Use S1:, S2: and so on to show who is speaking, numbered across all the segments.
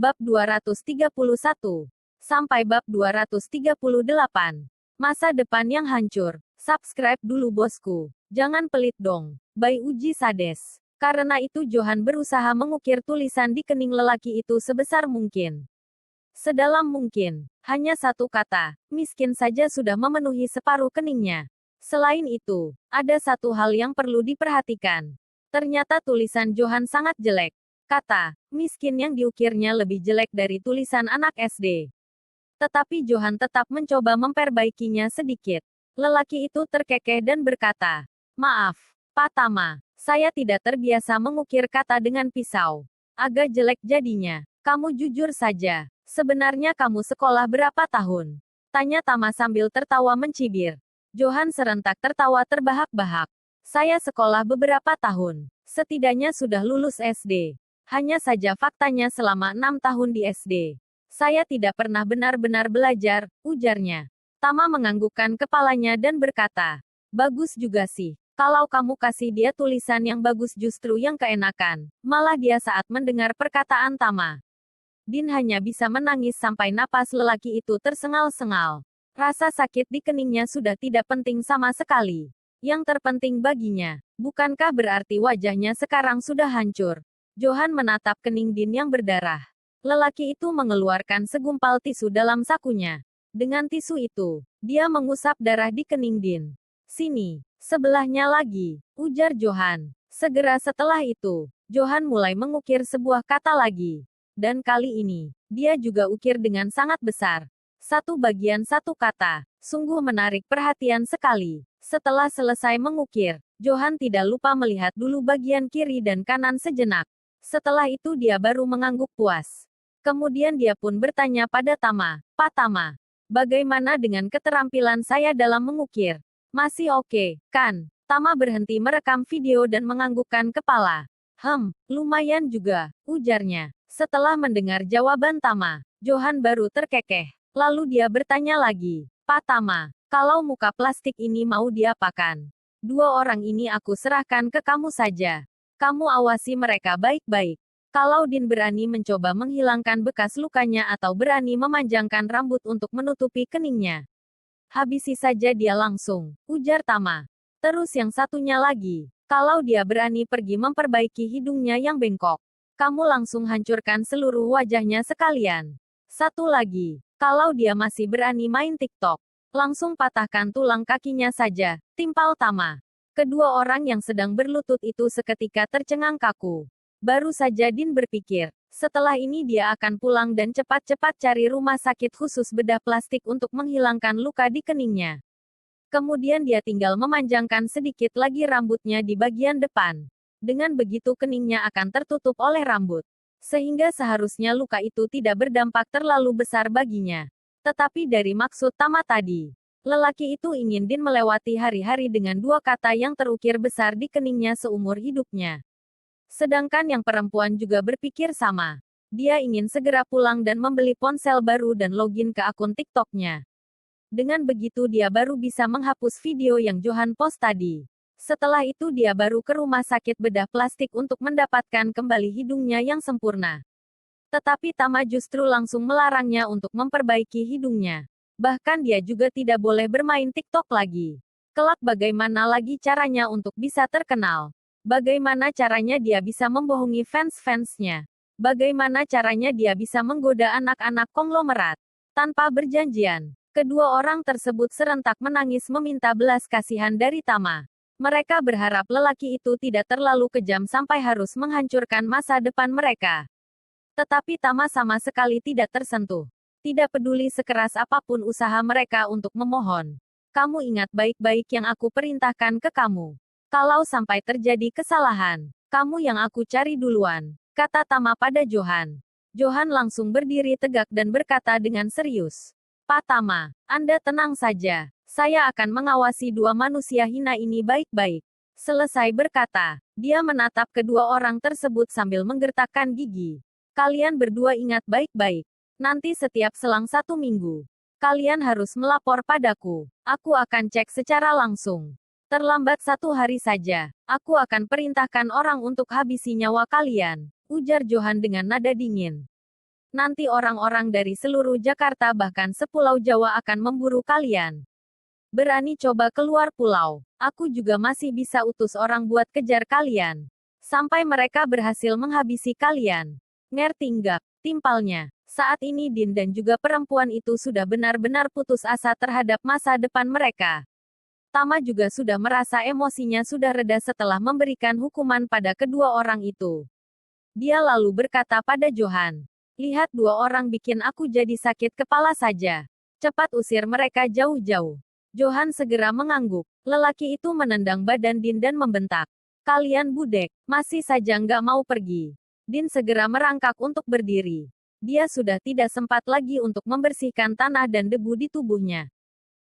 S1: Bab 231. Sampai bab 238. Masa depan yang hancur. Subscribe dulu bosku. Jangan pelit dong. By Uji Sades. Karena itu Johan berusaha mengukir tulisan di kening lelaki itu sebesar mungkin. Sedalam mungkin. Hanya satu kata, miskin saja sudah memenuhi separuh keningnya. Selain itu, ada satu hal yang perlu diperhatikan. Ternyata tulisan Johan sangat jelek. Kata, miskin yang diukirnya lebih jelek dari tulisan anak SD. Tetapi Johan tetap mencoba memperbaikinya sedikit. Lelaki itu terkekeh dan berkata, "Maaf, Pak Tama, saya tidak terbiasa mengukir kata dengan pisau. Agak jelek jadinya. Kamu jujur saja. Sebenarnya kamu sekolah berapa tahun?" Tanya Tama sambil tertawa mencibir. Johan serentak tertawa terbahak-bahak. "Saya sekolah beberapa tahun. Setidaknya sudah lulus SD. Hanya saja faktanya selama 6 tahun di SD. Saya tidak pernah benar-benar belajar," ujarnya. Tama menganggukkan kepalanya dan berkata, "Bagus juga sih. Kalau kamu kasih dia tulisan yang bagus justru yang keenakan." Malah dia saat mendengar perkataan Tama. Din hanya bisa menangis sampai napas lelaki itu tersengal-sengal. Rasa sakit di keningnya sudah tidak penting sama sekali. Yang terpenting baginya, bukankah berarti wajahnya sekarang sudah hancur? Johan menatap kening Din yang berdarah. Lelaki itu mengeluarkan segumpal tisu dalam sakunya. Dengan tisu itu, dia mengusap darah di kening Din. "Sini, sebelahnya lagi," ujar Johan. Segera setelah itu, Johan mulai mengukir sebuah kata lagi. Dan kali ini, dia juga ukir dengan sangat besar. Satu bagian satu kata, sungguh menarik perhatian sekali. Setelah selesai mengukir, Johan tidak lupa melihat dulu bagian kiri dan kanan sejenak. Setelah itu dia baru mengangguk puas. Kemudian dia pun bertanya pada Tama, "Pak Tama, bagaimana dengan keterampilan saya dalam mengukir? Masih oke, kan?" Tama berhenti merekam video dan menganggukkan kepala. Lumayan juga," ujarnya. Setelah mendengar jawaban Tama, Johan baru terkekeh. Lalu dia bertanya lagi, "Pak Tama, kalau muka plastik ini mau diapakan? 2 orang ini aku serahkan ke kamu saja. Kamu awasi mereka baik-baik. Kalau Din berani mencoba menghilangkan bekas lukanya atau berani memanjangkan rambut untuk menutupi keningnya, habisi saja dia langsung," ujar Tama. Terus yang satunya lagi, "Kalau dia berani pergi memperbaiki hidungnya yang bengkok, kamu langsung hancurkan seluruh wajahnya sekalian. Satu lagi, kalau dia masih berani main TikTok, langsung patahkan tulang kakinya saja," timpal Tama. Kedua orang yang sedang berlutut itu seketika tercengang kaku. Baru saja Din berpikir, setelah ini dia akan pulang dan cepat-cepat cari rumah sakit khusus bedah plastik untuk menghilangkan luka di keningnya. Kemudian dia tinggal memanjangkan sedikit lagi rambutnya di bagian depan. Dengan begitu keningnya akan tertutup oleh rambut. Sehingga seharusnya luka itu tidak berdampak terlalu besar baginya. Tetapi dari maksud Tama tadi, lelaki itu ingin Din melewati hari-hari dengan 2 kata yang terukir besar di keningnya seumur hidupnya. Sedangkan yang perempuan juga berpikir sama. Dia ingin segera pulang dan membeli ponsel baru dan login ke akun TikTok-nya. Dengan begitu dia baru bisa menghapus video yang Johan post tadi. Setelah itu dia baru ke rumah sakit bedah plastik untuk mendapatkan kembali hidungnya yang sempurna. Tetapi Tama justru langsung melarangnya untuk memperbaiki hidungnya. Bahkan dia juga tidak boleh bermain TikTok lagi. Kelak bagaimana lagi caranya untuk bisa terkenal? Bagaimana caranya dia bisa membohongi fans-fansnya? Bagaimana caranya dia bisa menggoda anak-anak konglomerat? Tanpa berjanjian, kedua orang tersebut serentak menangis meminta belas kasihan dari Tama. Mereka berharap lelaki itu tidak terlalu kejam sampai harus menghancurkan masa depan mereka. Tetapi Tama sama sekali tidak tersentuh. Tidak peduli sekeras apapun usaha mereka untuk memohon. "Kamu ingat baik-baik yang aku perintahkan ke kamu. Kalau sampai terjadi kesalahan, kamu yang aku cari duluan," kata Tama pada Johan. Johan langsung berdiri tegak dan berkata dengan serius, "Pak Tama, Anda tenang saja. Saya akan mengawasi 2 manusia hina ini baik-baik." Selesai berkata, dia menatap kedua orang tersebut sambil menggertakkan gigi. "Kalian berdua ingat baik-baik. Nanti setiap selang 1 minggu, kalian harus melapor padaku. Aku akan cek secara langsung. Terlambat 1 hari saja, aku akan perintahkan orang untuk habisi nyawa kalian," ujar Johan dengan nada dingin. Nanti orang-orang dari seluruh Jakarta bahkan sepulau Jawa akan memburu kalian. Berani coba keluar pulau. Aku juga masih bisa utus orang buat kejar kalian. Sampai mereka berhasil menghabisi kalian. Ngerti nggak? Timpalnya. Saat ini Din dan juga perempuan itu sudah benar-benar putus asa terhadap masa depan mereka. Tama juga sudah merasa emosinya sudah reda setelah memberikan hukuman pada kedua orang itu. Dia lalu berkata pada Johan, "Lihat dua orang bikin aku jadi sakit kepala saja. Cepat usir mereka jauh-jauh." Johan segera mengangguk. Lelaki itu menendang badan Din dan membentak. "Kalian budek, masih saja nggak mau pergi." Din segera merangkak untuk berdiri. Dia sudah tidak sempat lagi untuk membersihkan tanah dan debu di tubuhnya.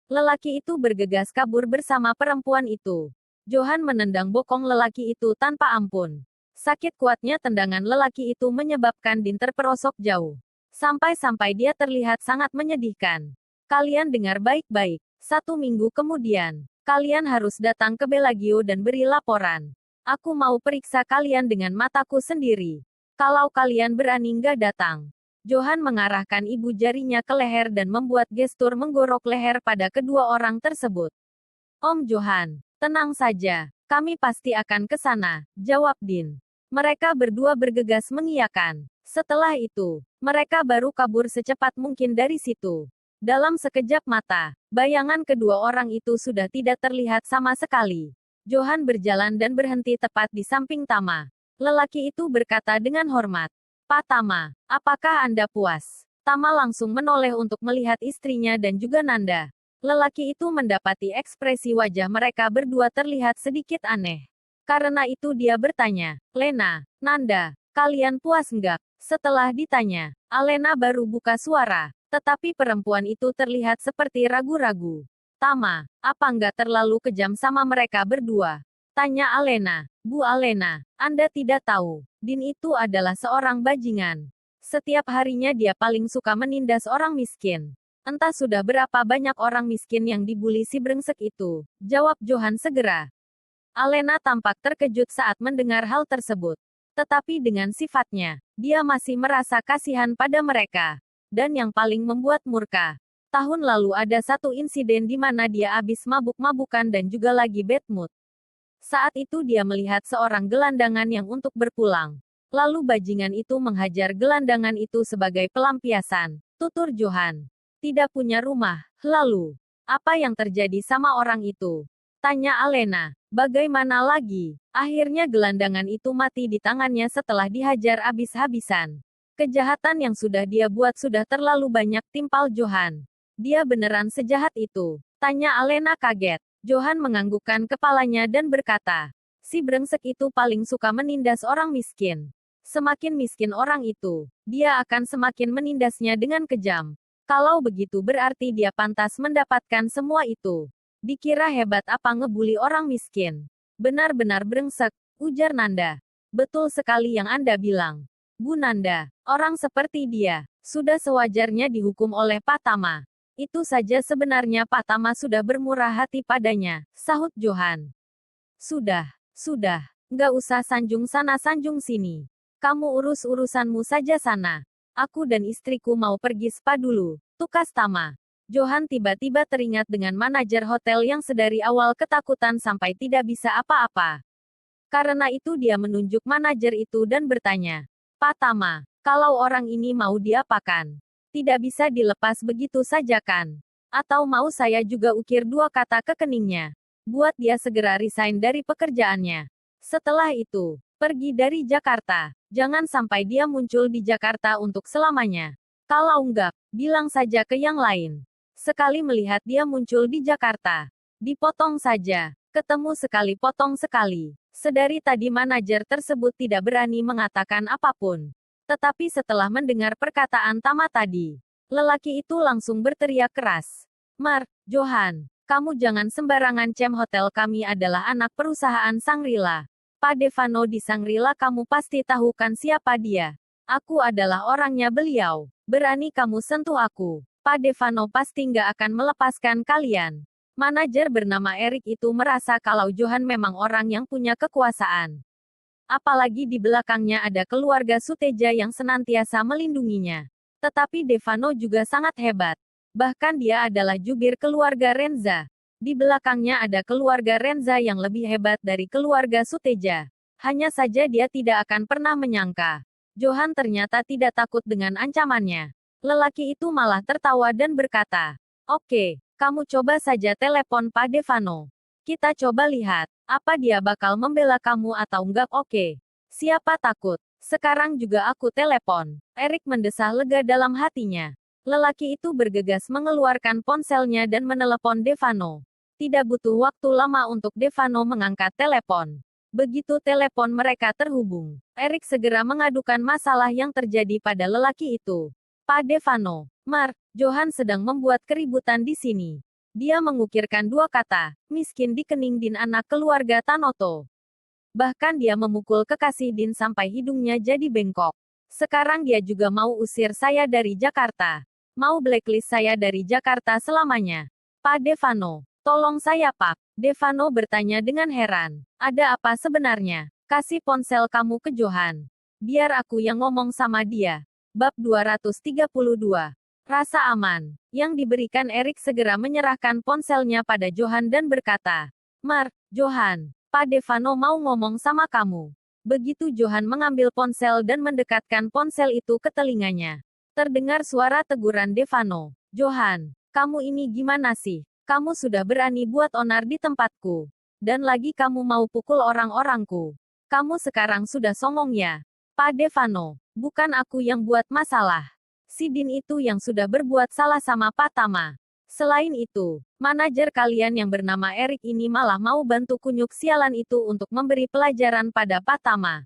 S1: Lelaki itu bergegas kabur bersama perempuan itu. Johan menendang bokong lelaki itu tanpa ampun. Sakit kuatnya tendangan lelaki itu menyebabkan Din terperosok jauh. Sampai-sampai dia terlihat sangat menyedihkan. Kalian dengar baik-baik. 1 minggu kemudian, kalian harus datang ke Bellagio dan beri laporan. Aku mau periksa kalian dengan mataku sendiri. Kalau kalian berani nggak datang. Johan mengarahkan ibu jarinya ke leher dan membuat gestur menggorok leher pada kedua orang tersebut. Om Johan, tenang saja. Kami pasti akan ke sana, jawab Din. Mereka berdua bergegas mengiyakan. Setelah itu, mereka baru kabur secepat mungkin dari situ. Dalam sekejap mata, bayangan kedua orang itu sudah tidak terlihat sama sekali. Johan berjalan dan berhenti tepat di samping Tama. Lelaki itu berkata dengan hormat, "Pak Tama, apakah Anda puas?" Tama langsung menoleh untuk melihat istrinya dan juga Nanda. Lelaki itu mendapati ekspresi wajah mereka berdua terlihat sedikit aneh. Karena itu dia bertanya, "Lena, Nanda, kalian puas nggak?" Setelah ditanya, Alena baru buka suara, tetapi perempuan itu terlihat seperti ragu-ragu. "Tama, apa nggak terlalu kejam sama mereka berdua?" Tanya Alena. "Bu Alena, Anda tidak tahu, Din itu adalah seorang bajingan. Setiap harinya dia paling suka menindas orang miskin. Entah sudah berapa banyak orang miskin yang dibuli si brengsek itu," jawab Johan segera. Alena tampak terkejut saat mendengar hal tersebut. Tetapi dengan sifatnya, dia masih merasa kasihan pada mereka. Dan yang paling membuat murka, tahun lalu ada satu insiden di mana dia habis mabuk-mabukan dan juga lagi bad mood. Saat itu dia melihat seorang gelandangan yang untuk berpulang. Lalu bajingan itu menghajar gelandangan itu sebagai pelampiasan, tutur Johan. "Tidak punya rumah. Lalu, apa yang terjadi sama orang itu?" Tanya Alena. "Bagaimana lagi? Akhirnya gelandangan itu mati di tangannya setelah dihajar habis-habisan. Kejahatan yang sudah dia buat sudah terlalu banyak," timpal Johan. "Dia beneran sejahat itu?" Tanya Alena kaget. Johan menganggukkan kepalanya dan berkata, "Si brengsek itu paling suka menindas orang miskin. Semakin miskin orang itu, dia akan semakin menindasnya dengan kejam. Kalau begitu berarti dia pantas mendapatkan semua itu. Dikira hebat apa ngebully orang miskin. Benar-benar brengsek," ujar Nanda. "Betul sekali yang Anda bilang, Bu Nanda. Orang seperti dia, sudah sewajarnya dihukum oleh Pak Tama. Itu saja sebenarnya Pak Tama sudah bermurah hati padanya," sahut Johan. Sudah. Nggak usah sanjung sana sanjung sini. Kamu urus urusanmu saja sana. Aku dan istriku mau pergi spa dulu, tukas Tama. Johan tiba-tiba teringat dengan manajer hotel yang sedari awal ketakutan sampai tidak bisa apa-apa. Karena itu dia menunjuk manajer itu dan bertanya, "Pak Tama, kalau orang ini mau diapakan? Tidak bisa dilepas begitu saja kan? Atau mau saya juga ukir 2 kata ke keningnya? Buat dia segera resign dari pekerjaannya. Setelah itu, pergi dari Jakarta. Jangan sampai dia muncul di Jakarta untuk selamanya. Kalau enggak, bilang saja ke yang lain. Sekali melihat dia muncul di Jakarta, dipotong saja. Ketemu sekali potong sekali." Sedari tadi manajer tersebut tidak berani mengatakan apapun. Tetapi setelah mendengar perkataan Tama tadi, lelaki itu langsung berteriak keras. Johan, kamu jangan sembarangan cem, hotel kami adalah anak perusahaan Sangrila. Pak Devano di Sangrila kamu pasti tahu kan siapa dia. Aku adalah orangnya beliau. Berani kamu sentuh aku, Pak Devano pasti nggak akan melepaskan kalian. Manajer bernama Erik itu merasa kalau Johan memang orang yang punya kekuasaan. Apalagi di belakangnya ada keluarga Suteja yang senantiasa melindunginya. Tetapi Devano juga sangat hebat. Bahkan dia adalah jubir keluarga Renza. Di belakangnya ada keluarga Renza yang lebih hebat dari keluarga Suteja. Hanya saja dia tidak akan pernah menyangka. Johan ternyata tidak takut dengan ancamannya. Lelaki itu malah tertawa dan berkata, "Oke, kamu coba saja telepon Pak Devano. Kita coba lihat, apa dia bakal membela kamu atau enggak." "Oke. Siapa takut? Sekarang juga aku telepon." Erik mendesah lega dalam hatinya. Lelaki itu bergegas mengeluarkan ponselnya dan menelepon Devano. Tidak butuh waktu lama untuk Devano mengangkat telepon. Begitu telepon mereka terhubung, Erik segera mengadukan masalah yang terjadi pada lelaki itu. "Pak Devano, Johan sedang membuat keributan di sini." Dia mengukirkan dua kata, "miskin" di kening Din anak keluarga Tanoto. Bahkan dia memukul kekasih Din sampai hidungnya jadi bengkok. Sekarang dia juga mau usir saya dari Jakarta. Mau blacklist saya dari Jakarta selamanya. "Pak Devano, tolong saya Pak." Devano bertanya dengan heran. "Ada apa sebenarnya? Kasih ponsel kamu ke Johan. Biar aku yang ngomong sama dia." Bab 232. Rasa aman. Yang diberikan Erik segera menyerahkan ponselnya pada Johan dan berkata, Johan, Pak Devano mau ngomong sama kamu." Begitu Johan mengambil ponsel dan mendekatkan ponsel itu ke telinganya, terdengar suara teguran Devano. "Johan, kamu ini gimana sih? Kamu sudah berani buat onar di tempatku. Dan lagi kamu mau pukul orang-orangku. Kamu sekarang sudah songong ya?" "Pak Devano, bukan aku yang buat masalah. Si Din itu yang sudah berbuat salah sama Pak Tama. Selain itu, manajer kalian yang bernama Erik ini malah mau bantu kunyuk sialan itu untuk memberi pelajaran pada Pak Tama.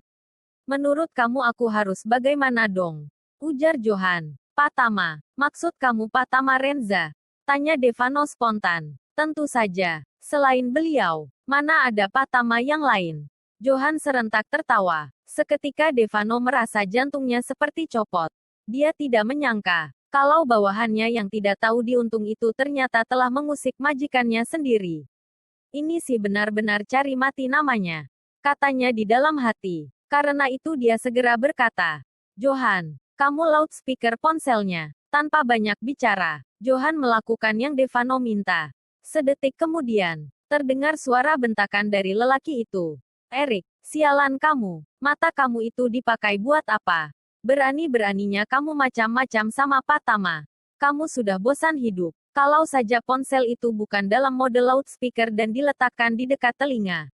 S1: Menurut kamu aku harus bagaimana dong?" ujar Johan. "Pak Tama, maksud kamu Pak Tama Renza?" tanya Devano spontan. "Tentu saja. Selain beliau, mana ada Pak Tama yang lain?" Johan serentak tertawa. Seketika Devano merasa jantungnya seperti copot. Dia tidak menyangka, kalau bawahannya yang tidak tahu diuntung itu ternyata telah mengusik majikannya sendiri. "Ini sih benar-benar cari mati namanya," katanya di dalam hati. Karena itu dia segera berkata, "Johan, kamu loudspeaker ponselnya." Tanpa banyak bicara, Johan melakukan yang Devano minta. Sedetik kemudian, terdengar suara bentakan dari lelaki itu. "Erik, sialan kamu. Mata kamu itu dipakai buat apa? Berani-beraninya kamu macam-macam sama Pak Tama. Kamu sudah bosan hidup. Kalau saja ponsel itu bukan dalam mode loudspeaker dan diletakkan di dekat telinga,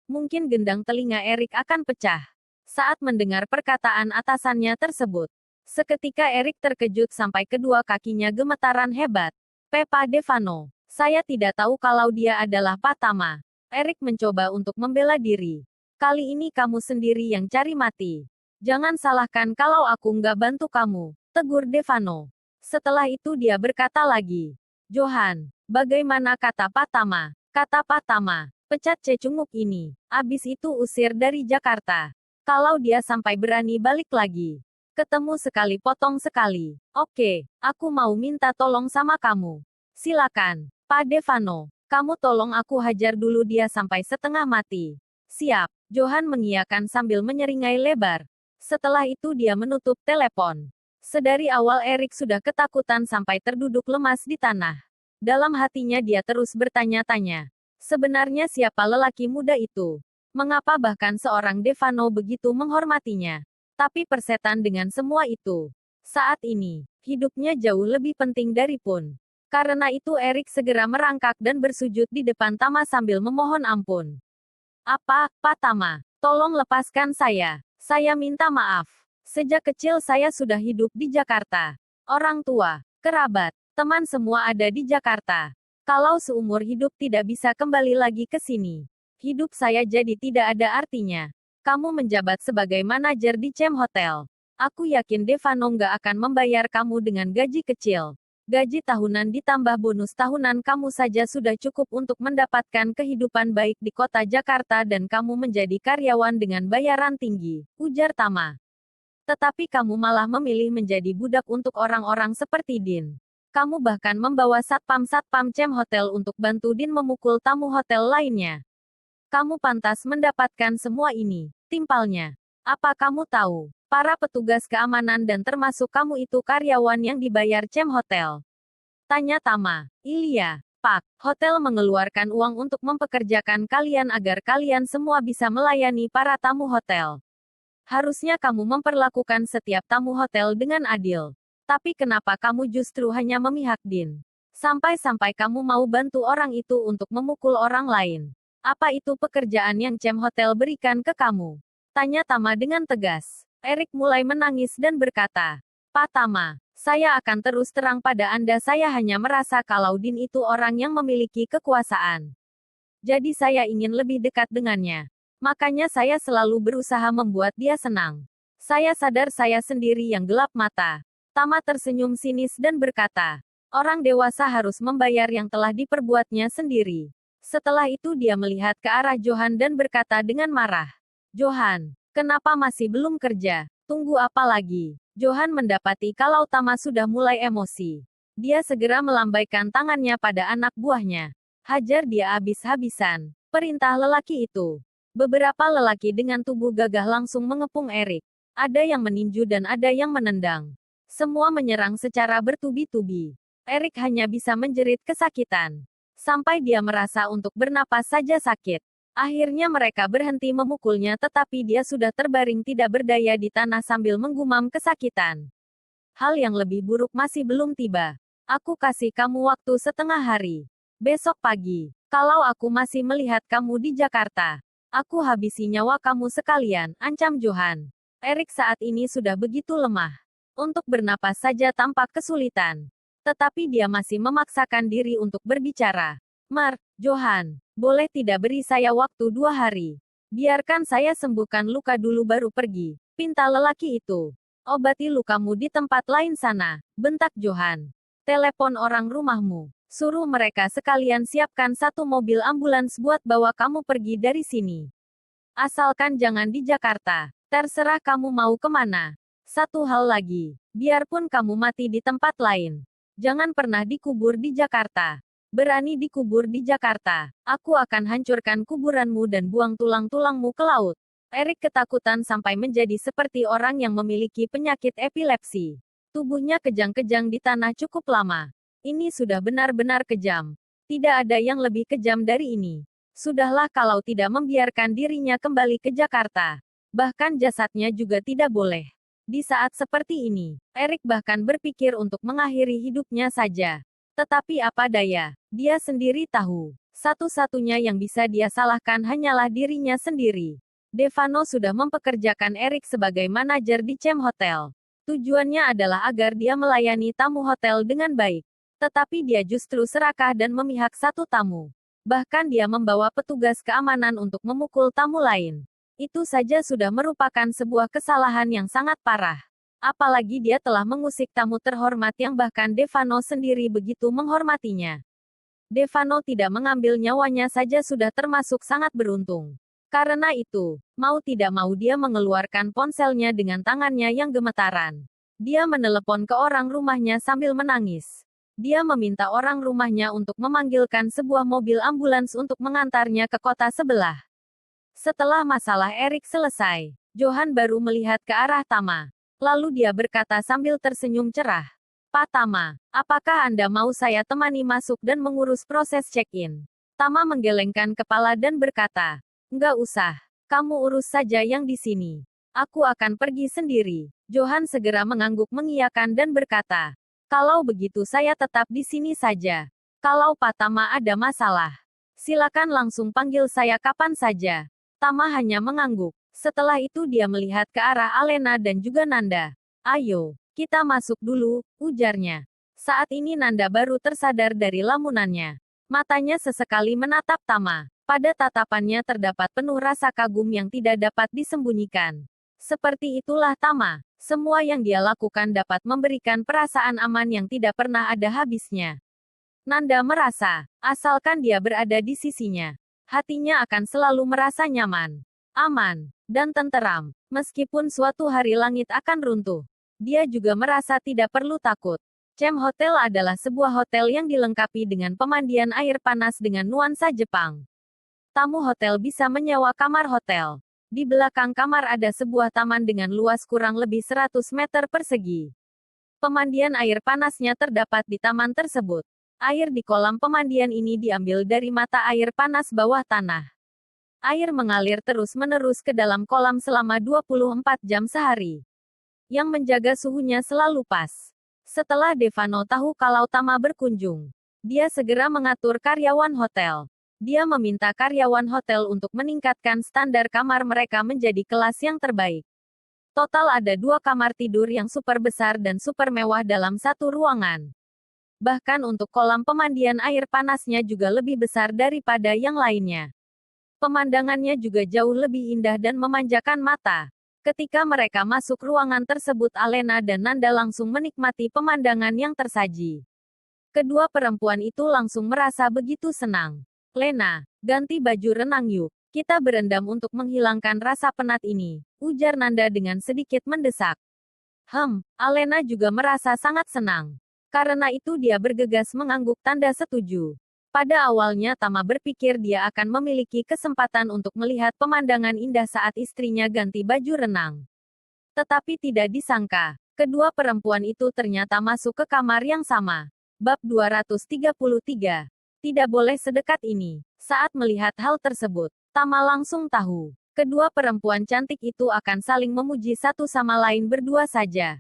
S1: mungkin gendang telinga Erik akan pecah." Saat mendengar perkataan atasannya tersebut, seketika Erik terkejut sampai kedua kakinya gemetaran hebat. "Pak Devano, saya tidak tahu kalau dia adalah Pak Tama." Erik mencoba untuk membela diri. "Kali ini kamu sendiri yang cari mati. Jangan salahkan kalau aku nggak bantu kamu," tegur Devano. Setelah itu dia berkata lagi, "Johan, bagaimana kata Pak Tama?" Kata Pak Tama, "Pecat cecunguk ini. Abis itu usir dari Jakarta. Kalau dia sampai berani balik lagi. Ketemu sekali potong sekali." "Oke, aku mau minta tolong sama kamu." "Silakan, Pak Devano. Kamu tolong aku hajar dulu dia sampai setengah mati." "Siap." Johan mengiyakan sambil menyeringai lebar. Setelah itu dia menutup telepon. Sedari awal Erik sudah ketakutan sampai terduduk lemas di tanah. Dalam hatinya dia terus bertanya-tanya. Sebenarnya siapa lelaki muda itu? Mengapa bahkan seorang Devano begitu menghormatinya? Tapi persetan dengan semua itu. Saat ini, hidupnya jauh lebih penting dari pun. Karena itu Erik segera merangkak dan bersujud di depan Tama sambil memohon ampun. "Apa, Pak Tama? Tolong lepaskan saya. Saya minta maaf. Sejak kecil saya sudah hidup di Jakarta. Orang tua, kerabat, teman semua ada di Jakarta. Kalau seumur hidup tidak bisa kembali lagi ke sini, hidup saya jadi tidak ada artinya. Kamu menjabat sebagai manajer di Chem Hotel. Aku yakin Devano nggak akan membayar kamu dengan gaji kecil. Gaji tahunan ditambah bonus tahunan kamu saja sudah cukup untuk mendapatkan kehidupan baik di kota Jakarta dan kamu menjadi karyawan dengan bayaran tinggi," ujar Tama. "Tetapi kamu malah memilih menjadi budak untuk orang-orang seperti Din. Kamu bahkan membawa satpam-satpam Chem Hotel untuk bantu Din memukul tamu hotel lainnya. Kamu pantas mendapatkan semua ini," timpalnya. Apa kamu tahu, para petugas keamanan dan termasuk kamu itu karyawan yang dibayar Cem Hotel? Tanya Tama. Iya, Pak. Hotel mengeluarkan uang untuk mempekerjakan kalian agar kalian semua bisa melayani para tamu hotel. Harusnya kamu memperlakukan setiap tamu hotel dengan adil. Tapi kenapa kamu justru hanya memihak Din? Sampai-sampai kamu mau bantu orang itu untuk memukul orang lain. Apa itu pekerjaan yang Cem Hotel berikan ke kamu? Tanya Tama dengan tegas. Erik mulai menangis dan berkata, Pak Tama, saya akan terus terang pada Anda, saya hanya merasa kalau Din itu orang yang memiliki kekuasaan. Jadi saya ingin lebih dekat dengannya. Makanya saya selalu berusaha membuat dia senang. Saya sadar saya sendiri yang gelap mata. Tama tersenyum sinis dan berkata, orang dewasa harus membayar yang telah diperbuatnya sendiri. Setelah itu dia melihat ke arah Johan dan berkata dengan marah, Johan, kenapa masih belum kerja? Tunggu apa lagi? Johan mendapati kalau Tama sudah mulai emosi. Dia segera melambaikan tangannya pada anak buahnya. Hajar dia habis-habisan. Perintah lelaki itu. Beberapa lelaki dengan tubuh gagah langsung mengepung Erik. Ada yang meninju dan ada yang menendang. Semua menyerang secara bertubi-tubi. Erik hanya bisa menjerit kesakitan. Sampai dia merasa untuk bernapas saja sakit. Akhirnya mereka berhenti memukulnya tetapi dia sudah terbaring tidak berdaya di tanah sambil menggumam kesakitan. Hal yang lebih buruk masih belum tiba. Aku kasih kamu waktu setengah hari. Besok pagi, kalau aku masih melihat kamu di Jakarta, aku habisi nyawa kamu sekalian, ancam Johan. Erik saat ini sudah begitu lemah. Untuk bernapas saja tampak kesulitan. Tetapi dia masih memaksakan diri untuk berbicara. Johan, boleh tidak beri saya waktu 2 hari? Biarkan saya sembuhkan luka dulu baru pergi. Pinta lelaki itu. Obati lukamu di tempat lain sana, bentak Johan. Telepon orang rumahmu. Suruh mereka sekalian siapkan 1 mobil ambulans buat bawa kamu pergi dari sini. Asalkan jangan di Jakarta. Terserah kamu mau kemana. Satu hal lagi, biarpun kamu mati di tempat lain, jangan pernah dikubur di Jakarta. Berani dikubur di Jakarta, aku akan hancurkan kuburanmu dan buang tulang-tulangmu ke laut. Erik ketakutan sampai menjadi seperti orang yang memiliki penyakit epilepsi. Tubuhnya kejang-kejang di tanah cukup lama. Ini sudah benar-benar kejam. Tidak ada yang lebih kejam dari ini. Sudahlah kalau tidak membiarkan dirinya kembali ke Jakarta. Bahkan jasadnya juga tidak boleh. Di saat seperti ini, Erik bahkan berpikir untuk mengakhiri hidupnya saja. Tetapi apa daya, dia sendiri tahu. Satu-satunya yang bisa dia salahkan hanyalah dirinya sendiri. Devano sudah mempekerjakan Erik sebagai manajer di Cem Hotel. Tujuannya adalah agar dia melayani tamu hotel dengan baik. Tetapi dia justru serakah dan memihak satu tamu. Bahkan dia membawa petugas keamanan untuk memukul tamu lain. Itu saja sudah merupakan sebuah kesalahan yang sangat parah. Apalagi dia telah mengusik tamu terhormat yang bahkan Devano sendiri begitu menghormatinya. Devano tidak mengambil nyawanya saja sudah termasuk sangat beruntung. Karena itu, mau tidak mau dia mengeluarkan ponselnya dengan tangannya yang gemetaran. Dia menelepon ke orang rumahnya sambil menangis. Dia meminta orang rumahnya untuk memanggilkan sebuah mobil ambulans untuk mengantarnya ke kota sebelah. Setelah masalah Erik selesai, Johan baru melihat ke arah Tama. Lalu dia berkata sambil tersenyum cerah. Pak Tama, apakah Anda mau saya temani masuk dan mengurus proses check-in? Tama menggelengkan kepala dan berkata, enggak usah. Kamu urus saja yang di sini. Aku akan pergi sendiri. Johan segera mengangguk mengiyakan dan berkata, kalau begitu saya tetap di sini saja. Kalau Pak Tama ada masalah, silakan langsung panggil saya kapan saja. Tama hanya mengangguk. Setelah itu dia melihat ke arah Alena dan juga Nanda. Ayo, kita masuk dulu, ujarnya. Saat ini Nanda baru tersadar dari lamunannya. Matanya sesekali menatap Tama. Pada tatapannya terdapat penuh rasa kagum yang tidak dapat disembunyikan. Seperti itulah Tama. Semua yang dia lakukan dapat memberikan perasaan aman yang tidak pernah ada habisnya. Nanda merasa, asalkan dia berada di sisinya, hatinya akan selalu merasa nyaman, aman, dan tenteram. Meskipun suatu hari langit akan runtuh, dia juga merasa tidak perlu takut. Cem Hotel adalah sebuah hotel yang dilengkapi dengan pemandian air panas dengan nuansa Jepang. Tamu hotel bisa menyewa kamar hotel. Di belakang kamar ada sebuah taman dengan luas kurang lebih 100 meter persegi. Pemandian air panasnya terdapat di taman tersebut. Air di kolam pemandian ini diambil dari mata air panas bawah tanah. Air mengalir terus-menerus ke dalam kolam selama 24 jam sehari, yang menjaga suhunya selalu pas. Setelah Devano tahu kalau Tama berkunjung, dia segera mengatur karyawan hotel. Dia meminta karyawan hotel untuk meningkatkan standar kamar mereka menjadi kelas yang terbaik. Total ada 2 kamar tidur yang super besar dan super mewah dalam satu ruangan. Bahkan untuk kolam pemandian air panasnya juga lebih besar daripada yang lainnya. Pemandangannya juga jauh lebih indah dan memanjakan mata. Ketika mereka masuk ruangan tersebut, Alena dan Nanda langsung menikmati pemandangan yang tersaji. Kedua perempuan itu langsung merasa begitu senang. "Lena, ganti baju renang yuk. Kita berendam untuk menghilangkan rasa penat ini," ujar Nanda dengan sedikit mendesak. Alena juga merasa sangat senang. Karena itu dia bergegas mengangguk tanda setuju. Pada awalnya Tama berpikir dia akan memiliki kesempatan untuk melihat pemandangan indah saat istrinya ganti baju renang. Tetapi tidak disangka, kedua perempuan itu ternyata masuk ke kamar yang sama. Bab 233. Tidak boleh sedekat ini. Saat melihat hal tersebut, Tama langsung tahu. Kedua perempuan cantik itu akan saling memuji satu sama lain berdua saja.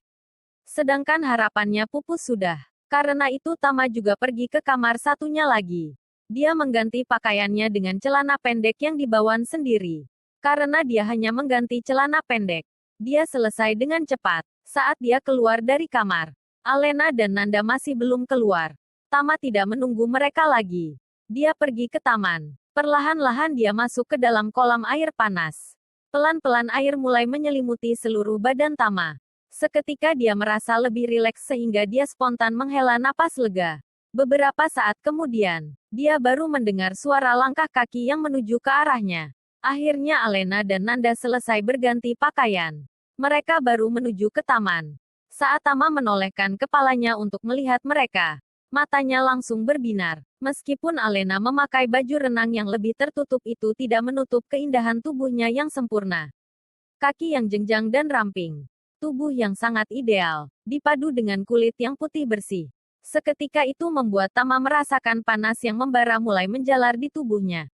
S1: Sedangkan harapannya pupus sudah. Karena itu Tama juga pergi ke kamar satunya lagi. Dia mengganti pakaiannya dengan celana pendek yang dibawa sendiri. Karena dia hanya mengganti celana pendek, dia selesai dengan cepat. Saat dia keluar dari kamar, Alena dan Nanda masih belum keluar. Tama tidak menunggu mereka lagi. Dia pergi ke taman. Perlahan-lahan dia masuk ke dalam kolam air panas. Pelan-pelan air mulai menyelimuti seluruh badan Tama. Seketika dia merasa lebih rileks sehingga dia spontan menghela napas lega. Beberapa saat kemudian, dia baru mendengar suara langkah kaki yang menuju ke arahnya. Akhirnya Alena dan Nanda selesai berganti pakaian. Mereka baru menuju ke taman. Saat Tama menolehkan kepalanya untuk melihat mereka, matanya langsung berbinar. Meskipun Alena memakai baju renang yang lebih tertutup, itu tidak menutup keindahan tubuhnya yang sempurna. Kaki yang jenjang dan ramping. Tubuh yang sangat ideal, dipadu dengan kulit yang putih bersih. Seketika itu membuat Tama merasakan panas yang membara mulai menjalar di tubuhnya.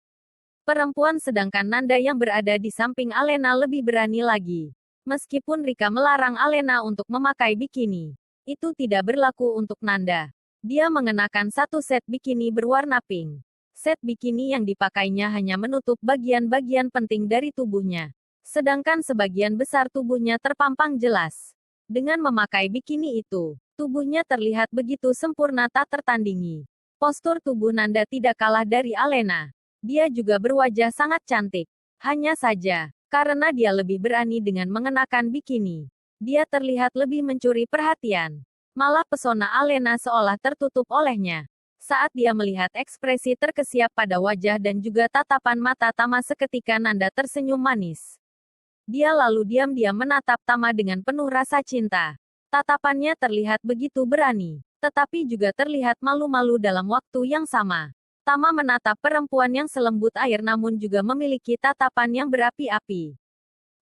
S1: Perempuan sedangkan Nanda yang berada di samping Alena lebih berani lagi. Meskipun Rika melarang Alena untuk memakai bikini, itu tidak berlaku untuk Nanda. Dia mengenakan satu set bikini berwarna pink. Set bikini yang dipakainya hanya menutup bagian-bagian penting dari tubuhnya. Sedangkan sebagian besar tubuhnya terpampang jelas. Dengan memakai bikini itu, tubuhnya terlihat begitu sempurna tak tertandingi. Postur tubuh Nanda tidak kalah dari Alena. Dia juga berwajah sangat cantik. Hanya saja, karena dia lebih berani dengan mengenakan bikini, dia terlihat lebih mencuri perhatian. Malah pesona Alena seolah tertutup olehnya. Saat dia melihat ekspresi terkesiap pada wajah dan juga tatapan mata Tama, seketika Nanda tersenyum manis. Dia lalu diam-diam menatap Tama dengan penuh rasa cinta. Tatapannya terlihat begitu berani, tetapi juga terlihat malu-malu dalam waktu yang sama. Tama menatap perempuan yang selembut air namun juga memiliki tatapan yang berapi-api.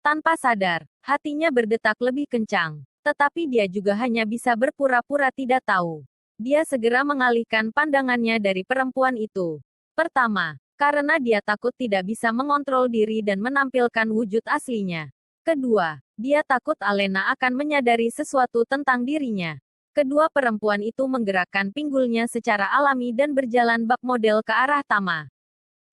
S1: Tanpa sadar, hatinya berdetak lebih kencang. Tetapi dia juga hanya bisa berpura-pura tidak tahu. Dia segera mengalihkan pandangannya dari perempuan itu. Pertama, karena dia takut tidak bisa mengontrol diri dan menampilkan wujud aslinya. Kedua, dia takut Alena akan menyadari sesuatu tentang dirinya. Kedua perempuan itu menggerakkan pinggulnya secara alami dan berjalan bak model ke arah Tama.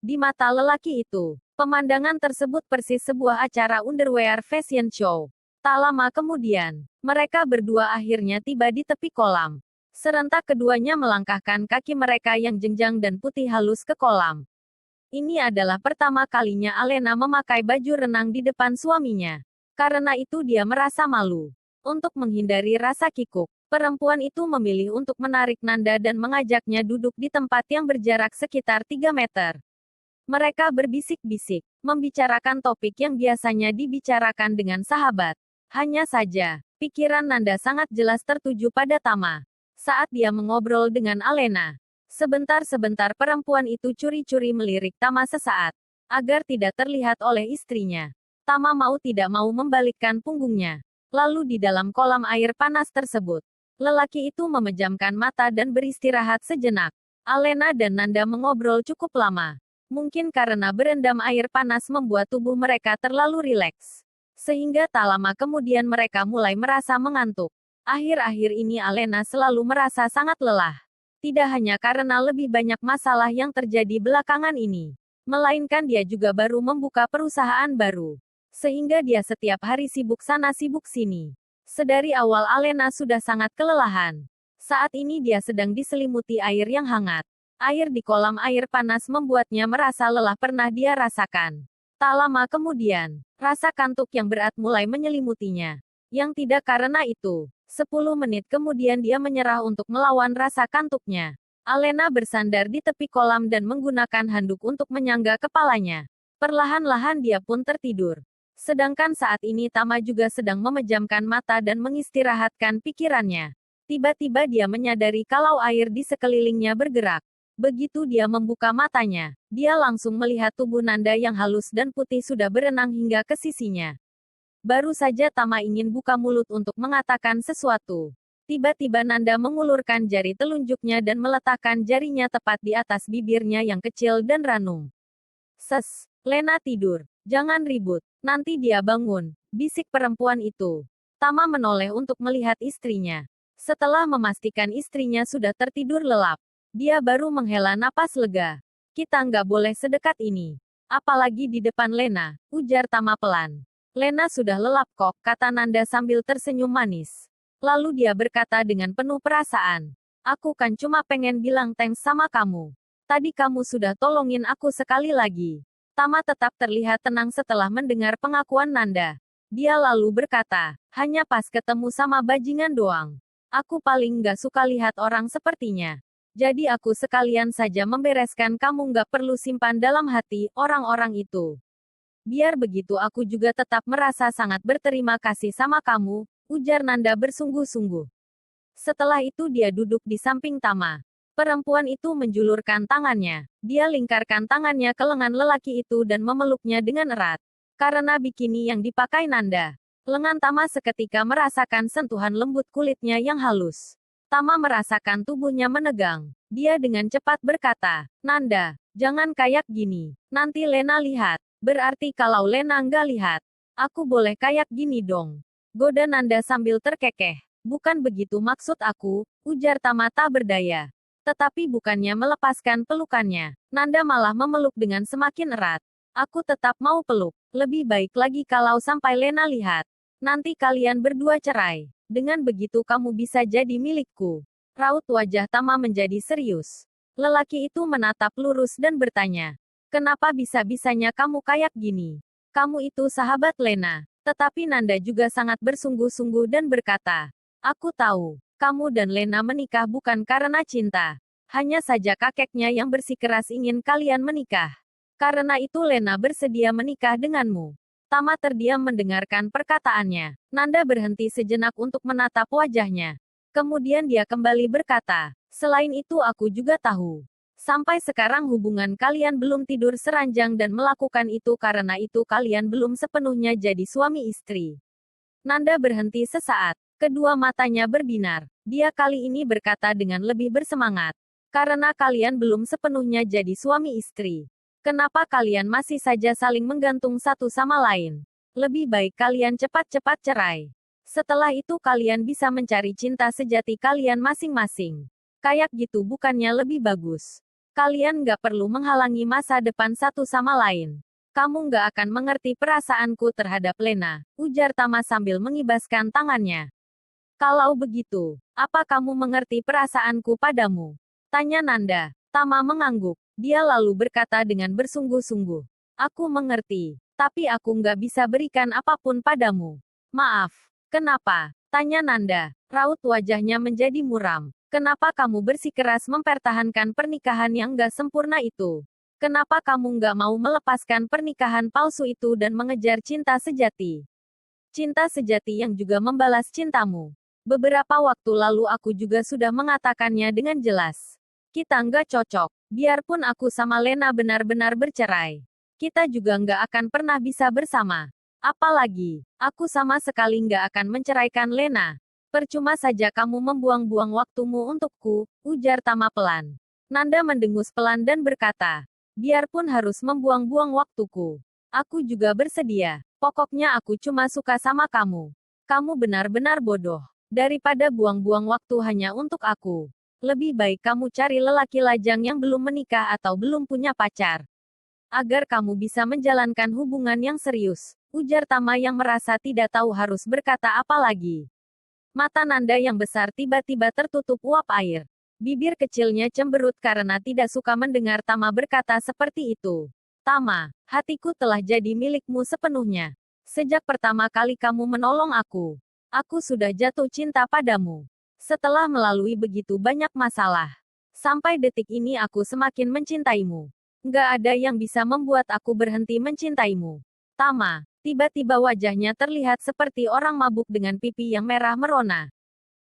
S1: Di mata lelaki itu, pemandangan tersebut persis sebuah acara underwear fashion show. Tak lama kemudian, mereka berdua akhirnya tiba di tepi kolam. Serentak keduanya melangkahkan kaki mereka yang jenjang dan putih halus ke kolam. Ini adalah pertama kalinya Alena memakai baju renang di depan suaminya. Karena itu dia merasa malu. Untuk menghindari rasa kikuk, perempuan itu memilih untuk menarik Nanda dan mengajaknya duduk di tempat yang berjarak sekitar 3 meter. Mereka berbisik-bisik, membicarakan topik yang biasanya dibicarakan dengan sahabat. Hanya saja, pikiran Nanda sangat jelas tertuju pada Tama. Saat dia mengobrol dengan Alena, sebentar-sebentar perempuan itu curi-curi melirik Tama sesaat, agar tidak terlihat oleh istrinya. Tama mau tidak mau membalikkan punggungnya. Lalu di dalam kolam air panas tersebut, lelaki itu memejamkan mata dan beristirahat sejenak. Alena dan Nanda mengobrol cukup lama. Mungkin karena berendam air panas membuat tubuh mereka terlalu rileks. Sehingga tak lama kemudian mereka mulai merasa mengantuk. Akhir-akhir ini Alena selalu merasa sangat lelah. Tidak hanya karena lebih banyak masalah yang terjadi belakangan ini, melainkan dia juga baru membuka perusahaan baru. Sehingga dia setiap hari sibuk sana sibuk sini. Sedari awal Alena sudah sangat kelelahan. Saat ini dia sedang diselimuti air yang hangat. Air di kolam air panas membuatnya merasa lelah pernah dia rasakan. Tak lama kemudian, rasa kantuk yang berat mulai menyelimutinya. Yang tidak karena itu, 10 menit kemudian dia menyerah untuk melawan rasa kantuknya. Alena bersandar di tepi kolam dan menggunakan handuk untuk menyangga kepalanya. Perlahan-lahan dia pun tertidur. Sedangkan saat ini Tama juga sedang memejamkan mata dan mengistirahatkan pikirannya. Tiba-tiba dia menyadari kalau air di sekelilingnya bergerak. Begitu dia membuka matanya, dia langsung melihat tubuh Nanda yang halus dan putih sudah berenang hingga ke sisinya. Baru saja Tama ingin buka mulut untuk mengatakan sesuatu. Tiba-tiba Nanda mengulurkan jari telunjuknya dan meletakkan jarinya tepat di atas bibirnya yang kecil dan ranum. Ses, Lena tidur. Jangan ribut, nanti dia bangun, bisik perempuan itu. Tama menoleh untuk melihat istrinya. Setelah memastikan istrinya sudah tertidur lelap, dia baru menghela napas lega. Kita nggak boleh sedekat ini. Apalagi di depan Lena, ujar Tama pelan. Lena sudah lelap kok, kata Nanda sambil tersenyum manis. Lalu dia berkata dengan penuh perasaan. Aku kan cuma pengen bilang thanks sama kamu. Tadi kamu sudah tolongin aku sekali lagi. Tama tetap terlihat tenang setelah mendengar pengakuan Nanda. Dia lalu berkata, hanya pas ketemu sama bajingan doang. Aku paling nggak suka lihat orang sepertinya. Jadi aku sekalian saja membereskan, kamu nggak perlu simpan dalam hati orang-orang itu. Biar begitu aku juga tetap merasa sangat berterima kasih sama kamu, ujar Nanda bersungguh-sungguh. Setelah itu dia duduk di samping Tama. Perempuan itu menjulurkan tangannya. Dia lingkarkan tangannya ke lengan lelaki itu dan memeluknya dengan erat. Karena bikini yang dipakai Nanda, lengan Tama seketika merasakan sentuhan lembut kulitnya yang halus. Tama merasakan tubuhnya menegang. Dia dengan cepat berkata, Nanda, jangan kayak gini. Nanti Lena lihat. Berarti kalau Lena nggak lihat, aku boleh kayak gini dong. Goda Nanda sambil terkekeh. Bukan begitu maksud aku, ujar Tama tak berdaya. Tetapi bukannya melepaskan pelukannya, Nanda malah memeluk dengan semakin erat. Aku tetap mau peluk. Lebih baik lagi kalau sampai Lena lihat. Nanti kalian berdua cerai. Dengan begitu kamu bisa jadi milikku. Raut wajah Tama menjadi serius. Lelaki itu menatap lurus dan bertanya. Kenapa bisa-bisanya kamu kayak gini? Kamu itu sahabat Lena. Tetapi Nanda juga sangat bersungguh-sungguh dan berkata. Aku tahu, kamu dan Lena menikah bukan karena cinta. Hanya saja kakeknya yang bersikeras ingin kalian menikah. Karena itu Lena bersedia menikah denganmu. Tama terdiam mendengarkan perkataannya. Nanda berhenti sejenak untuk menatap wajahnya. Kemudian dia kembali berkata, selain itu aku juga tahu. Sampai sekarang hubungan kalian belum tidur seranjang dan melakukan itu karena itu kalian belum sepenuhnya jadi suami istri. Nanda berhenti sesaat. Kedua matanya berbinar. Dia kali ini berkata dengan lebih bersemangat. Karena kalian belum sepenuhnya jadi suami istri. Kenapa kalian masih saja saling menggantung satu sama lain? Lebih baik kalian cepat-cepat cerai. Setelah itu kalian bisa mencari cinta sejati kalian masing-masing. Kayak gitu bukannya lebih bagus? Kalian nggak perlu menghalangi masa depan satu sama lain. Kamu nggak akan mengerti perasaanku terhadap Lena, ujar Tama sambil mengibaskan tangannya. Kalau begitu, apa kamu mengerti perasaanku padamu? Tanya Nanda. Tama mengangguk. Dia lalu berkata dengan bersungguh-sungguh. Aku mengerti, tapi aku nggak bisa berikan apapun padamu. Maaf. Kenapa? Tanya Nanda. Raut wajahnya menjadi muram. Kenapa kamu bersikeras mempertahankan pernikahan yang nggak sempurna itu? Kenapa kamu nggak mau melepaskan pernikahan palsu itu dan mengejar cinta sejati? Cinta sejati yang juga membalas cintamu. Beberapa waktu lalu aku juga sudah mengatakannya dengan jelas. Kita nggak cocok. Biarpun aku sama Lena benar-benar bercerai. Kita juga nggak akan pernah bisa bersama. Apalagi, aku sama sekali nggak akan menceraikan Lena. Percuma saja kamu membuang-buang waktumu untukku, ujar Tama pelan. Nanda mendengus pelan dan berkata, biarpun harus membuang-buang waktuku, aku juga bersedia. Pokoknya aku cuma suka sama kamu. Kamu benar-benar bodoh. Daripada buang-buang waktu hanya untuk aku, lebih baik kamu cari lelaki lajang yang belum menikah atau belum punya pacar. Agar kamu bisa menjalankan hubungan yang serius, ujar Tama yang merasa tidak tahu harus berkata apa lagi. Mata Nanda yang besar tiba-tiba tertutup uap air. Bibir kecilnya cemberut karena tidak suka mendengar Tama berkata seperti itu. Tama, hatiku telah jadi milikmu sepenuhnya. Sejak pertama kali kamu menolong aku sudah jatuh cinta padamu. Setelah melalui begitu banyak masalah, sampai detik ini aku semakin mencintaimu. Nggak ada yang bisa membuat aku berhenti mencintaimu. Tama, tiba-tiba wajahnya terlihat seperti orang mabuk dengan pipi yang merah merona.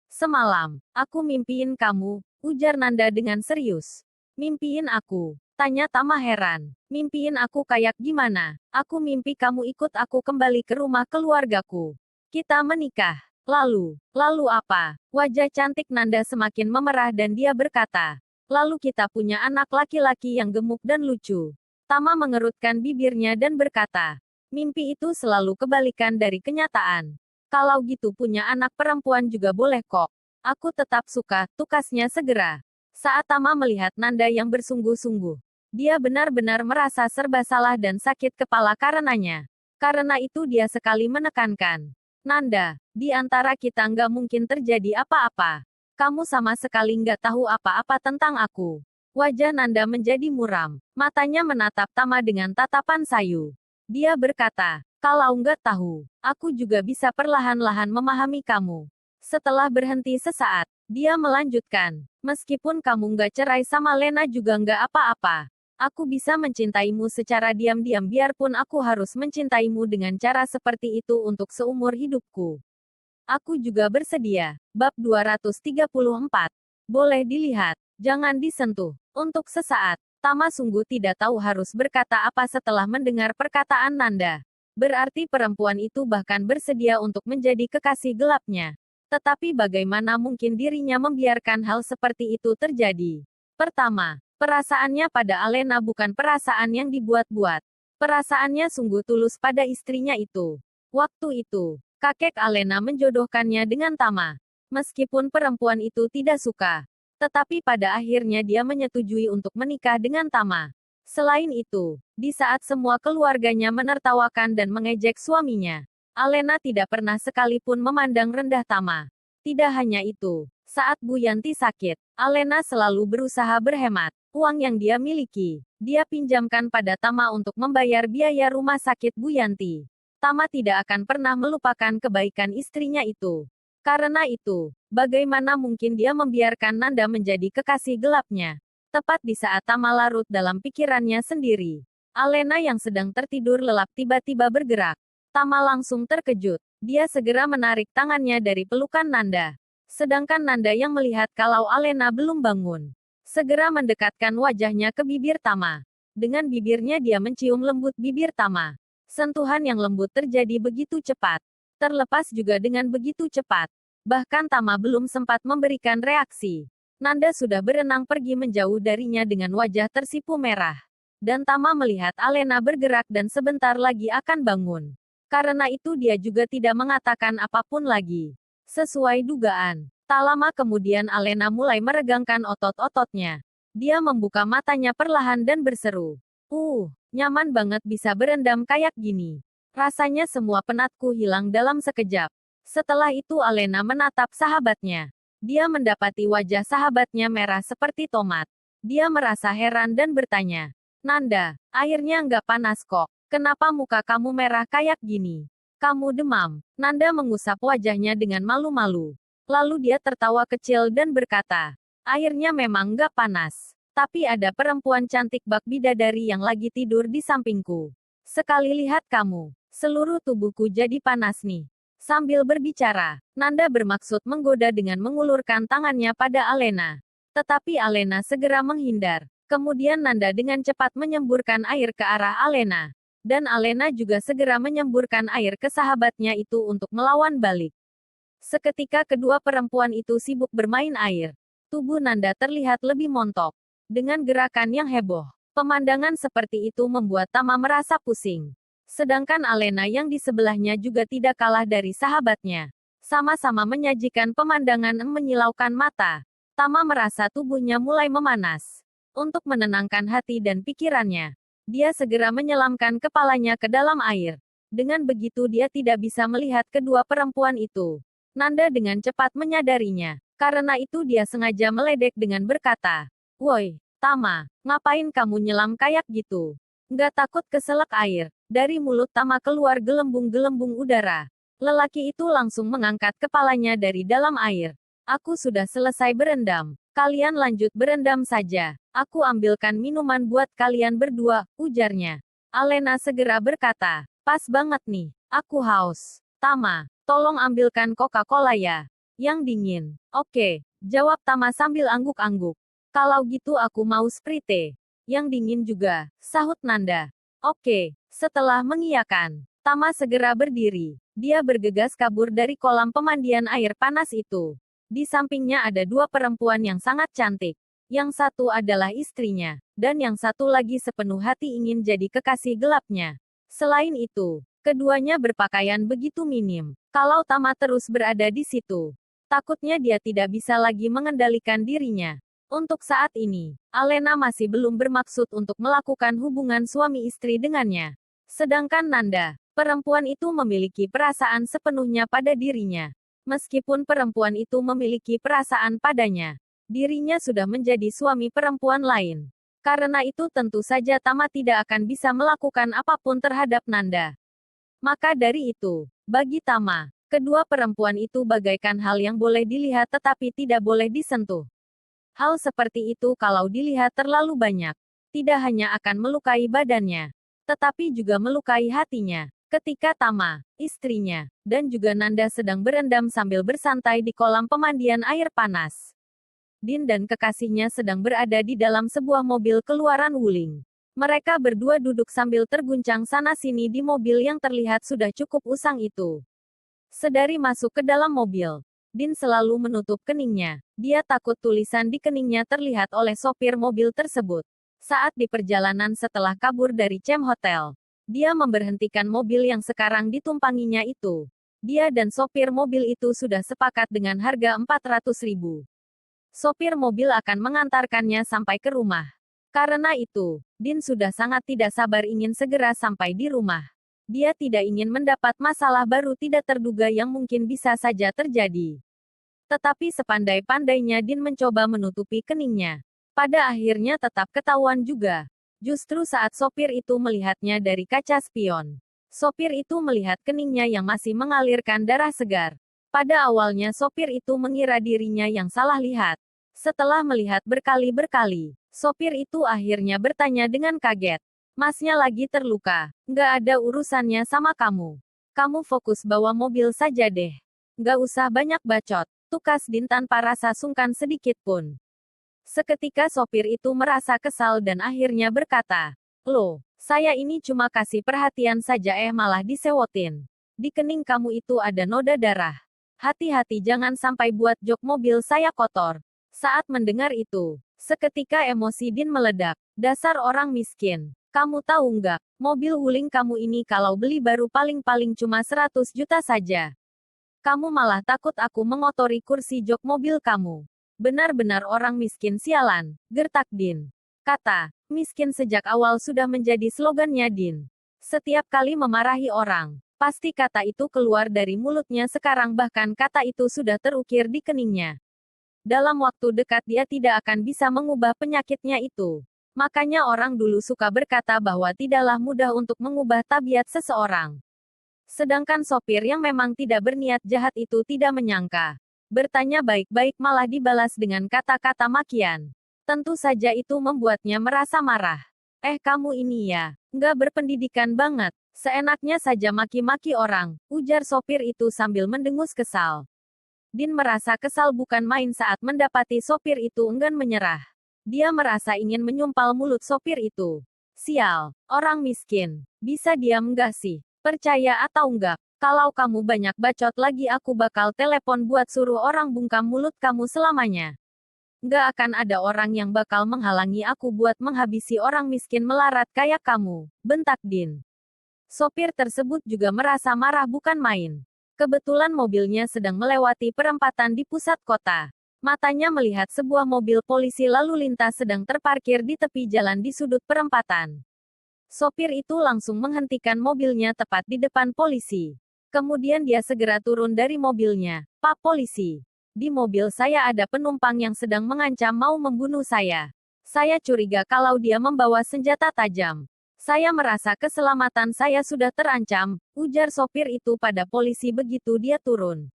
S1: Semalam, aku mimpiin kamu, ujar Nanda dengan serius. Mimpiin aku? Tanya Tama heran. Mimpiin aku kayak gimana? Aku mimpi kamu ikut aku kembali ke rumah keluargaku. Kita menikah. Lalu apa? Wajah cantik Nanda semakin memerah dan dia berkata, lalu kita punya anak laki-laki yang gemuk dan lucu. Tama mengerutkan bibirnya dan berkata, mimpi itu selalu kebalikan dari kenyataan. Kalau gitu punya anak perempuan juga boleh kok. Aku tetap suka, tukasnya segera. Saat Tama melihat Nanda yang bersungguh-sungguh, dia benar-benar merasa serba salah dan sakit kepala karenanya. Karena itu dia sekali menekankan, Nanda, di antara kita nggak mungkin terjadi apa-apa. Kamu sama sekali nggak tahu apa-apa tentang aku. Wajah Nanda menjadi muram. Matanya menatap Tama dengan tatapan sayu. Dia berkata, kalau nggak tahu, aku juga bisa perlahan-lahan memahami kamu. Setelah berhenti sesaat, dia melanjutkan, meskipun kamu nggak cerai sama Lena juga nggak apa-apa. Aku bisa mencintaimu secara diam-diam biarpun aku harus mencintaimu dengan cara seperti itu untuk seumur hidupku. Aku juga bersedia. Bab 234. Boleh dilihat, jangan disentuh. Untuk sesaat, Tama sungguh tidak tahu harus berkata apa setelah mendengar perkataan Nanda. Berarti perempuan itu bahkan bersedia untuk menjadi kekasih gelapnya. Tetapi bagaimana mungkin dirinya membiarkan hal seperti itu terjadi? Pertama, perasaannya pada Alena bukan perasaan yang dibuat-buat. Perasaannya sungguh tulus pada istrinya itu. Waktu itu, kakek Alena menjodohkannya dengan Tama. Meskipun perempuan itu tidak suka, tetapi pada akhirnya dia menyetujui untuk menikah dengan Tama. Selain itu, di saat semua keluarganya menertawakan dan mengejek suaminya, Alena tidak pernah sekalipun memandang rendah Tama. Tidak hanya itu, saat Bu Yanti sakit, Alena selalu berusaha berhemat. Uang yang dia miliki, dia pinjamkan pada Tama untuk membayar biaya rumah sakit Bu Yanti. Tama tidak akan pernah melupakan kebaikan istrinya itu. Karena itu, bagaimana mungkin dia membiarkan Nanda menjadi kekasih gelapnya? Tepat di saat Tama larut dalam pikirannya sendiri, Alena yang sedang tertidur lelap tiba-tiba bergerak. Tama langsung terkejut. Dia segera menarik tangannya dari pelukan Nanda. Sedangkan Nanda yang melihat kalau Alena belum bangun, segera mendekatkan wajahnya ke bibir Tama. Dengan bibirnya dia mencium lembut bibir Tama. Sentuhan yang lembut terjadi begitu cepat. Terlepas juga dengan begitu cepat. Bahkan Tama belum sempat memberikan reaksi. Nanda sudah berenang pergi menjauh darinya dengan wajah tersipu merah. Dan Tama melihat Alena bergerak dan sebentar lagi akan bangun. Karena itu dia juga tidak mengatakan apapun lagi. Sesuai dugaan, tak lama kemudian Alena mulai meregangkan otot-ototnya. Dia membuka matanya perlahan dan berseru. Nyaman banget bisa berendam kayak gini. Rasanya semua penatku hilang dalam sekejap. Setelah itu Alena menatap sahabatnya. Dia mendapati wajah sahabatnya merah seperti tomat. Dia merasa heran dan bertanya, Nanda, airnya nggak panas kok. Kenapa muka kamu merah kayak gini? Kamu demam. Nanda mengusap wajahnya dengan malu-malu. Lalu dia tertawa kecil dan berkata, airnya memang nggak panas. Tapi ada perempuan cantik bak bidadari yang lagi tidur di sampingku. Sekali lihat kamu, seluruh tubuhku jadi panas nih. Sambil berbicara, Nanda bermaksud menggoda dengan mengulurkan tangannya pada Alena. Tetapi Alena segera menghindar. Kemudian Nanda dengan cepat menyemburkan air ke arah Alena. Dan Alena juga segera menyemburkan air ke sahabatnya itu untuk melawan balik. Seketika kedua perempuan itu sibuk bermain air. Tubuh Nanda terlihat lebih montok. Dengan gerakan yang heboh. Pemandangan seperti itu membuat Tama merasa pusing. Sedangkan Alena yang di sebelahnya juga tidak kalah dari sahabatnya. Sama-sama menyajikan pemandangan yang menyilaukan mata. Tama merasa tubuhnya mulai memanas. Untuk menenangkan hati dan pikirannya, dia segera menyelamkan kepalanya ke dalam air. Dengan begitu dia tidak bisa melihat kedua perempuan itu. Nanda dengan cepat menyadarinya. Karena itu dia sengaja meledek dengan berkata, "Woi, Tama, ngapain kamu nyelam kayak gitu? Nggak takut keselak air?" Dari mulut Tama keluar gelembung-gelembung udara. Lelaki itu langsung mengangkat kepalanya dari dalam air. "Aku sudah selesai berendam. Kalian lanjut berendam saja. Aku ambilkan minuman buat kalian berdua," ujarnya. Alena segera berkata, "Pas banget nih. Aku haus. Tama, tolong ambilkan Coca-Cola ya. Yang dingin." "Oke," jawab Tama sambil angguk-angguk. "Kalau gitu aku mau Sprite. Yang dingin juga," sahut Nanda. "Oke." Setelah mengiyakan, Tama segera berdiri. Dia bergegas kabur dari kolam pemandian air panas itu. Di sampingnya ada dua perempuan yang sangat cantik. Yang satu adalah istrinya, dan yang satu lagi sepenuh hati ingin jadi kekasih gelapnya. Selain itu, keduanya berpakaian begitu minim. Kalau Tama terus berada di situ, takutnya dia tidak bisa lagi mengendalikan dirinya. Untuk saat ini, Alena masih belum bermaksud untuk melakukan hubungan suami istri dengannya. Sedangkan Nanda, perempuan itu memiliki perasaan sepenuhnya pada dirinya. Meskipun perempuan itu memiliki perasaan padanya, dirinya sudah menjadi suami perempuan lain. Karena itu tentu saja Tama tidak akan bisa melakukan apapun terhadap Nanda. Maka dari itu, bagi Tama, kedua perempuan itu bagaikan hal yang boleh dilihat tetapi tidak boleh disentuh. Hal seperti itu kalau dilihat terlalu banyak, tidak hanya akan melukai badannya, tetapi juga melukai hatinya. Ketika Tama, istrinya, dan juga Nanda sedang berendam sambil bersantai di kolam pemandian air panas, Din dan kekasihnya sedang berada di dalam sebuah mobil keluaran Wuling. Mereka berdua duduk sambil terguncang sana-sini di mobil yang terlihat sudah cukup usang itu. Sedari masuk ke dalam mobil, Din selalu menutup keningnya. Dia takut tulisan di keningnya terlihat oleh sopir mobil tersebut. Saat di perjalanan setelah kabur dari Chem Hotel, dia memberhentikan mobil yang sekarang ditumpanginya itu. Dia dan sopir mobil itu sudah sepakat dengan harga 400.000. Sopir mobil akan mengantarkannya sampai ke rumah. Karena itu, Din sudah sangat tidak sabar ingin segera sampai di rumah. Dia tidak ingin mendapat masalah baru tidak terduga yang mungkin bisa saja terjadi. Tetapi sepandai-pandainya Din mencoba menutupi keningnya. Pada akhirnya tetap ketahuan juga. Justru saat sopir itu melihatnya dari kaca spion. Sopir itu melihat keningnya yang masih mengalirkan darah segar. Pada awalnya sopir itu mengira dirinya yang salah lihat. Setelah melihat berkali-berkali, sopir itu akhirnya bertanya dengan kaget. "Masnya lagi terluka. Nggak ada urusannya sama kamu. Kamu fokus bawa mobil saja deh. Nggak usah banyak bacot," tukas Din tanpa rasa sungkan sedikit pun. Seketika sopir itu merasa kesal dan akhirnya berkata, "Loh, saya ini cuma kasih perhatian saja malah disewotin. Di kening kamu itu ada noda darah. Hati-hati jangan sampai buat jok mobil saya kotor." Saat mendengar itu, seketika emosi Din meledak. "Dasar orang miskin. Kamu tahu nggak, mobil Wuling kamu ini kalau beli baru paling-paling cuma 100 juta saja. Kamu malah takut aku mengotori kursi jok mobil kamu. Benar-benar orang miskin sialan," gertak Din. Kata miskin sejak awal sudah menjadi slogannya Din. Setiap kali memarahi orang, pasti kata itu keluar dari mulutnya. Sekarang bahkan kata itu sudah terukir di keningnya. Dalam waktu dekat dia tidak akan bisa mengubah penyakitnya itu. Makanya orang dulu suka berkata bahwa tidaklah mudah untuk mengubah tabiat seseorang. Sedangkan sopir yang memang tidak berniat jahat itu tidak menyangka. Bertanya baik-baik malah dibalas dengan kata-kata makian. Tentu saja itu membuatnya merasa marah. Kamu ini ya, nggak berpendidikan banget. Seenaknya saja maki-maki orang," ujar sopir itu sambil mendengus kesal. Din merasa kesal bukan main saat mendapati sopir itu enggan menyerah. Dia merasa ingin menyumpal mulut sopir itu. Sial, orang miskin. Bisa diam nggak sih? Percaya atau enggak? Kalau kamu banyak bacot lagi aku bakal telepon buat suruh orang bungkam mulut kamu selamanya. Nggak akan ada orang yang bakal menghalangi aku buat menghabisi orang miskin melarat kayak kamu, bentak Din. Sopir tersebut juga merasa marah bukan main. Kebetulan mobilnya sedang melewati perempatan di pusat kota. Matanya melihat sebuah mobil polisi lalu lintas sedang terparkir di tepi jalan di sudut perempatan. Sopir itu langsung menghentikan mobilnya tepat di depan polisi. Kemudian dia segera turun dari mobilnya. Pak polisi, di mobil saya ada penumpang yang sedang mengancam mau membunuh saya. Saya curiga kalau dia membawa senjata tajam. Saya merasa keselamatan saya sudah terancam, ujar sopir itu pada polisi begitu dia turun.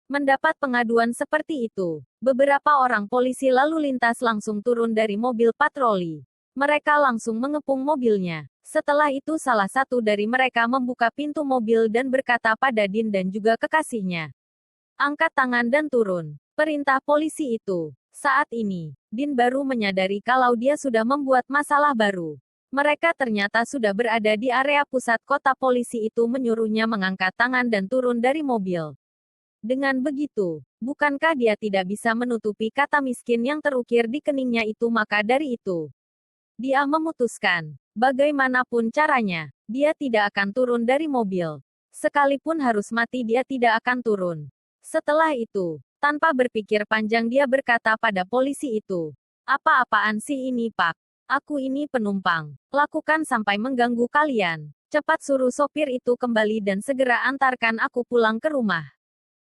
S1: Mendapat pengaduan seperti itu, beberapa orang polisi lalu lintas langsung turun dari mobil patroli. Mereka langsung mengepung mobilnya. Setelah itu salah satu dari mereka membuka pintu mobil dan berkata pada Din dan juga kekasihnya. Angkat tangan dan turun. Perintah polisi itu. Saat ini, Din baru menyadari kalau dia sudah membuat masalah baru. Mereka ternyata sudah berada di area pusat kota. Polisi itu menyuruhnya mengangkat tangan dan turun dari mobil. Dengan begitu, bukankah dia tidak bisa menutupi kata miskin yang terukir di keningnya itu? Maka dari itu, dia memutuskan, bagaimanapun caranya, dia tidak akan turun dari mobil. Sekalipun harus mati dia tidak akan turun. Setelah itu, tanpa berpikir panjang dia berkata pada polisi itu, apa-apaan sih ini Pak? Aku ini penumpang. Lakukan sampai mengganggu kalian. Cepat suruh sopir itu kembali dan segera antarkan aku pulang ke rumah.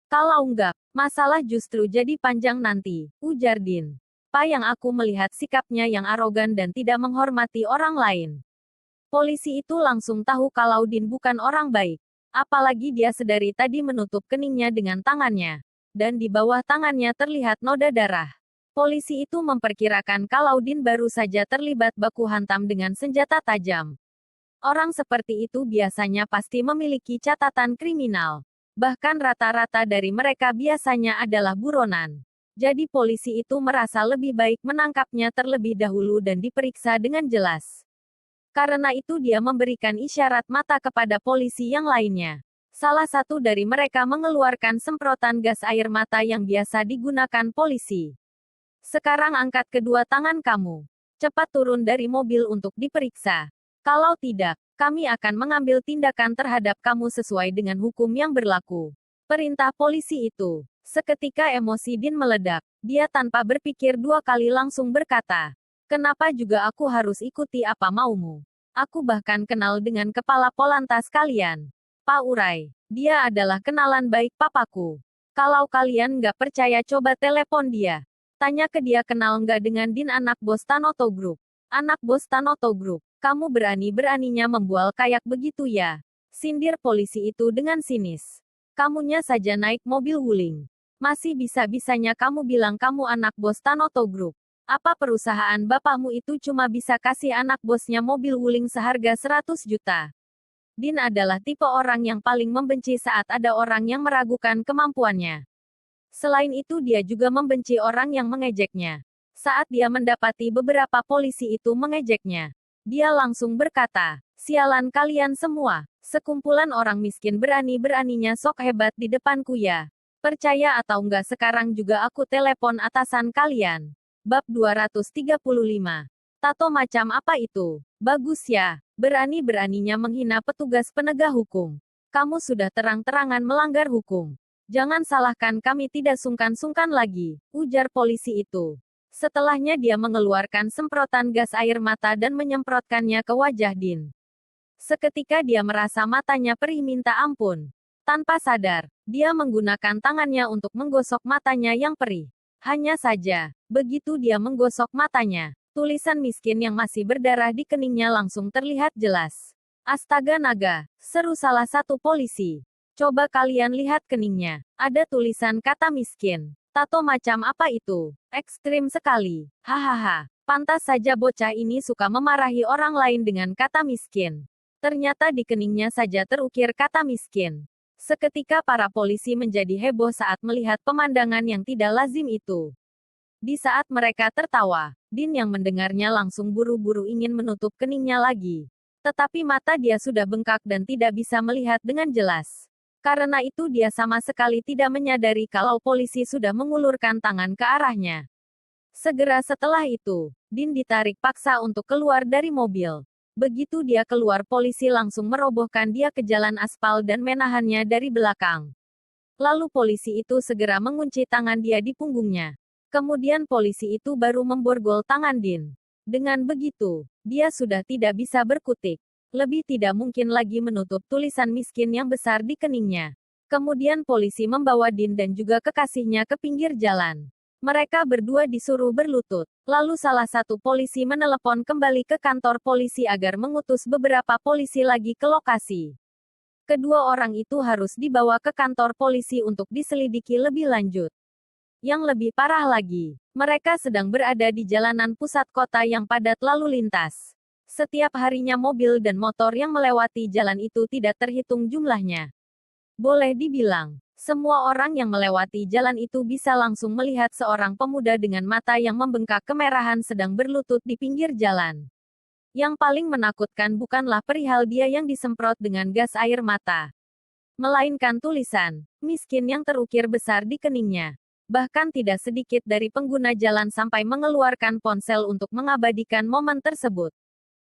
S1: Kalau enggak, masalah justru jadi panjang nanti, ujar Din. Pak yang aku melihat sikapnya yang arogan dan tidak menghormati orang lain. Polisi itu langsung tahu kalau Din bukan orang baik. Apalagi dia sedari tadi menutup keningnya dengan tangannya. Dan di bawah tangannya terlihat noda darah. Polisi itu memperkirakan kalau Din baru saja terlibat baku hantam dengan senjata tajam. Orang seperti itu biasanya pasti memiliki catatan kriminal. Bahkan rata-rata dari mereka biasanya adalah buronan. Jadi polisi itu merasa lebih baik menangkapnya terlebih dahulu dan diperiksa dengan jelas. Karena itu dia memberikan isyarat mata kepada polisi yang lainnya. Salah satu dari mereka mengeluarkan semprotan gas air mata yang biasa digunakan polisi. Sekarang angkat kedua tangan kamu. Cepat turun dari mobil untuk diperiksa. Kalau tidak, kami akan mengambil tindakan terhadap kamu sesuai dengan hukum yang berlaku. Perintah polisi itu. Seketika emosi Din meledak. Dia tanpa berpikir dua kali langsung berkata, kenapa juga aku harus ikuti apa maumu? Aku bahkan kenal dengan kepala polantas kalian. Pak Urai. Dia adalah kenalan baik papaku. Kalau kalian nggak percaya coba telepon dia. Tanya ke dia kenal nggak dengan Din anak bos Tanoto Group. Anak bos Tanoto Group. Kamu berani-beraninya membual kayak begitu ya? Sindir polisi itu dengan sinis. Kamunya saja naik mobil wuling. Masih bisa-bisanya kamu bilang kamu anak bos Tanoto Group. Apa perusahaan bapakmu itu cuma bisa kasih anak bosnya mobil wuling seharga 100 juta? Din adalah tipe orang yang paling membenci saat ada orang yang meragukan kemampuannya. Selain itu dia juga membenci orang yang mengejeknya. Saat dia mendapati beberapa polisi itu mengejeknya, dia langsung berkata, sialan kalian semua, sekumpulan orang miskin berani-beraninya sok hebat di depanku ya. Percaya atau enggak sekarang juga aku telepon atasan kalian. Bab 235. Tato macam apa itu? Bagus ya, berani-beraninya menghina petugas penegak hukum. Kamu sudah terang-terangan melanggar hukum. Jangan salahkan kami tidak sungkan-sungkan lagi, ujar polisi itu. Setelahnya dia mengeluarkan semprotan gas air mata dan menyemprotkannya ke wajah Din. Seketika dia merasa matanya perih minta ampun. Tanpa sadar, dia menggunakan tangannya untuk menggosok matanya yang perih. Hanya saja, begitu dia menggosok matanya, tulisan miskin yang masih berdarah di keningnya langsung terlihat jelas. Astaga naga, seru salah satu polisi. Coba kalian lihat keningnya, ada tulisan kata miskin. Tato macam apa itu? Ekstrim sekali. Hahaha. Pantas saja bocah ini suka memarahi orang lain dengan kata miskin. Ternyata di keningnya saja terukir kata miskin. Seketika para polisi menjadi heboh saat melihat pemandangan yang tidak lazim itu. Di saat mereka tertawa, Din yang mendengarnya langsung buru-buru ingin menutup keningnya lagi. Tetapi mata dia sudah bengkak dan tidak bisa melihat dengan jelas. Karena itu dia sama sekali tidak menyadari kalau polisi sudah mengulurkan tangan ke arahnya. Segera setelah itu, Din ditarik paksa untuk keluar dari mobil. Begitu dia keluar, polisi langsung merobohkan dia ke jalan aspal dan menahannya dari belakang. Lalu polisi itu segera mengunci tangan dia di punggungnya. Kemudian polisi itu baru memborgol tangan Din. Dengan begitu, dia sudah tidak bisa berkutik. Lebih tidak mungkin lagi menutup tulisan miskin yang besar di keningnya. Kemudian polisi membawa Din dan juga kekasihnya ke pinggir jalan. Mereka berdua disuruh berlutut. Lalu salah satu polisi menelepon kembali ke kantor polisi agar mengutus beberapa polisi lagi ke lokasi. Kedua orang itu harus dibawa ke kantor polisi untuk diselidiki lebih lanjut. Yang lebih parah lagi, mereka sedang berada di jalanan pusat kota yang padat lalu lintas. Setiap harinya mobil dan motor yang melewati jalan itu tidak terhitung jumlahnya. Boleh dibilang, semua orang yang melewati jalan itu bisa langsung melihat seorang pemuda dengan mata yang membengkak kemerahan sedang berlutut di pinggir jalan. Yang paling menakutkan bukanlah perihal dia yang disemprot dengan gas air mata, melainkan tulisan miskin yang terukir besar di keningnya. Bahkan tidak sedikit dari pengguna jalan sampai mengeluarkan ponsel untuk mengabadikan momen tersebut.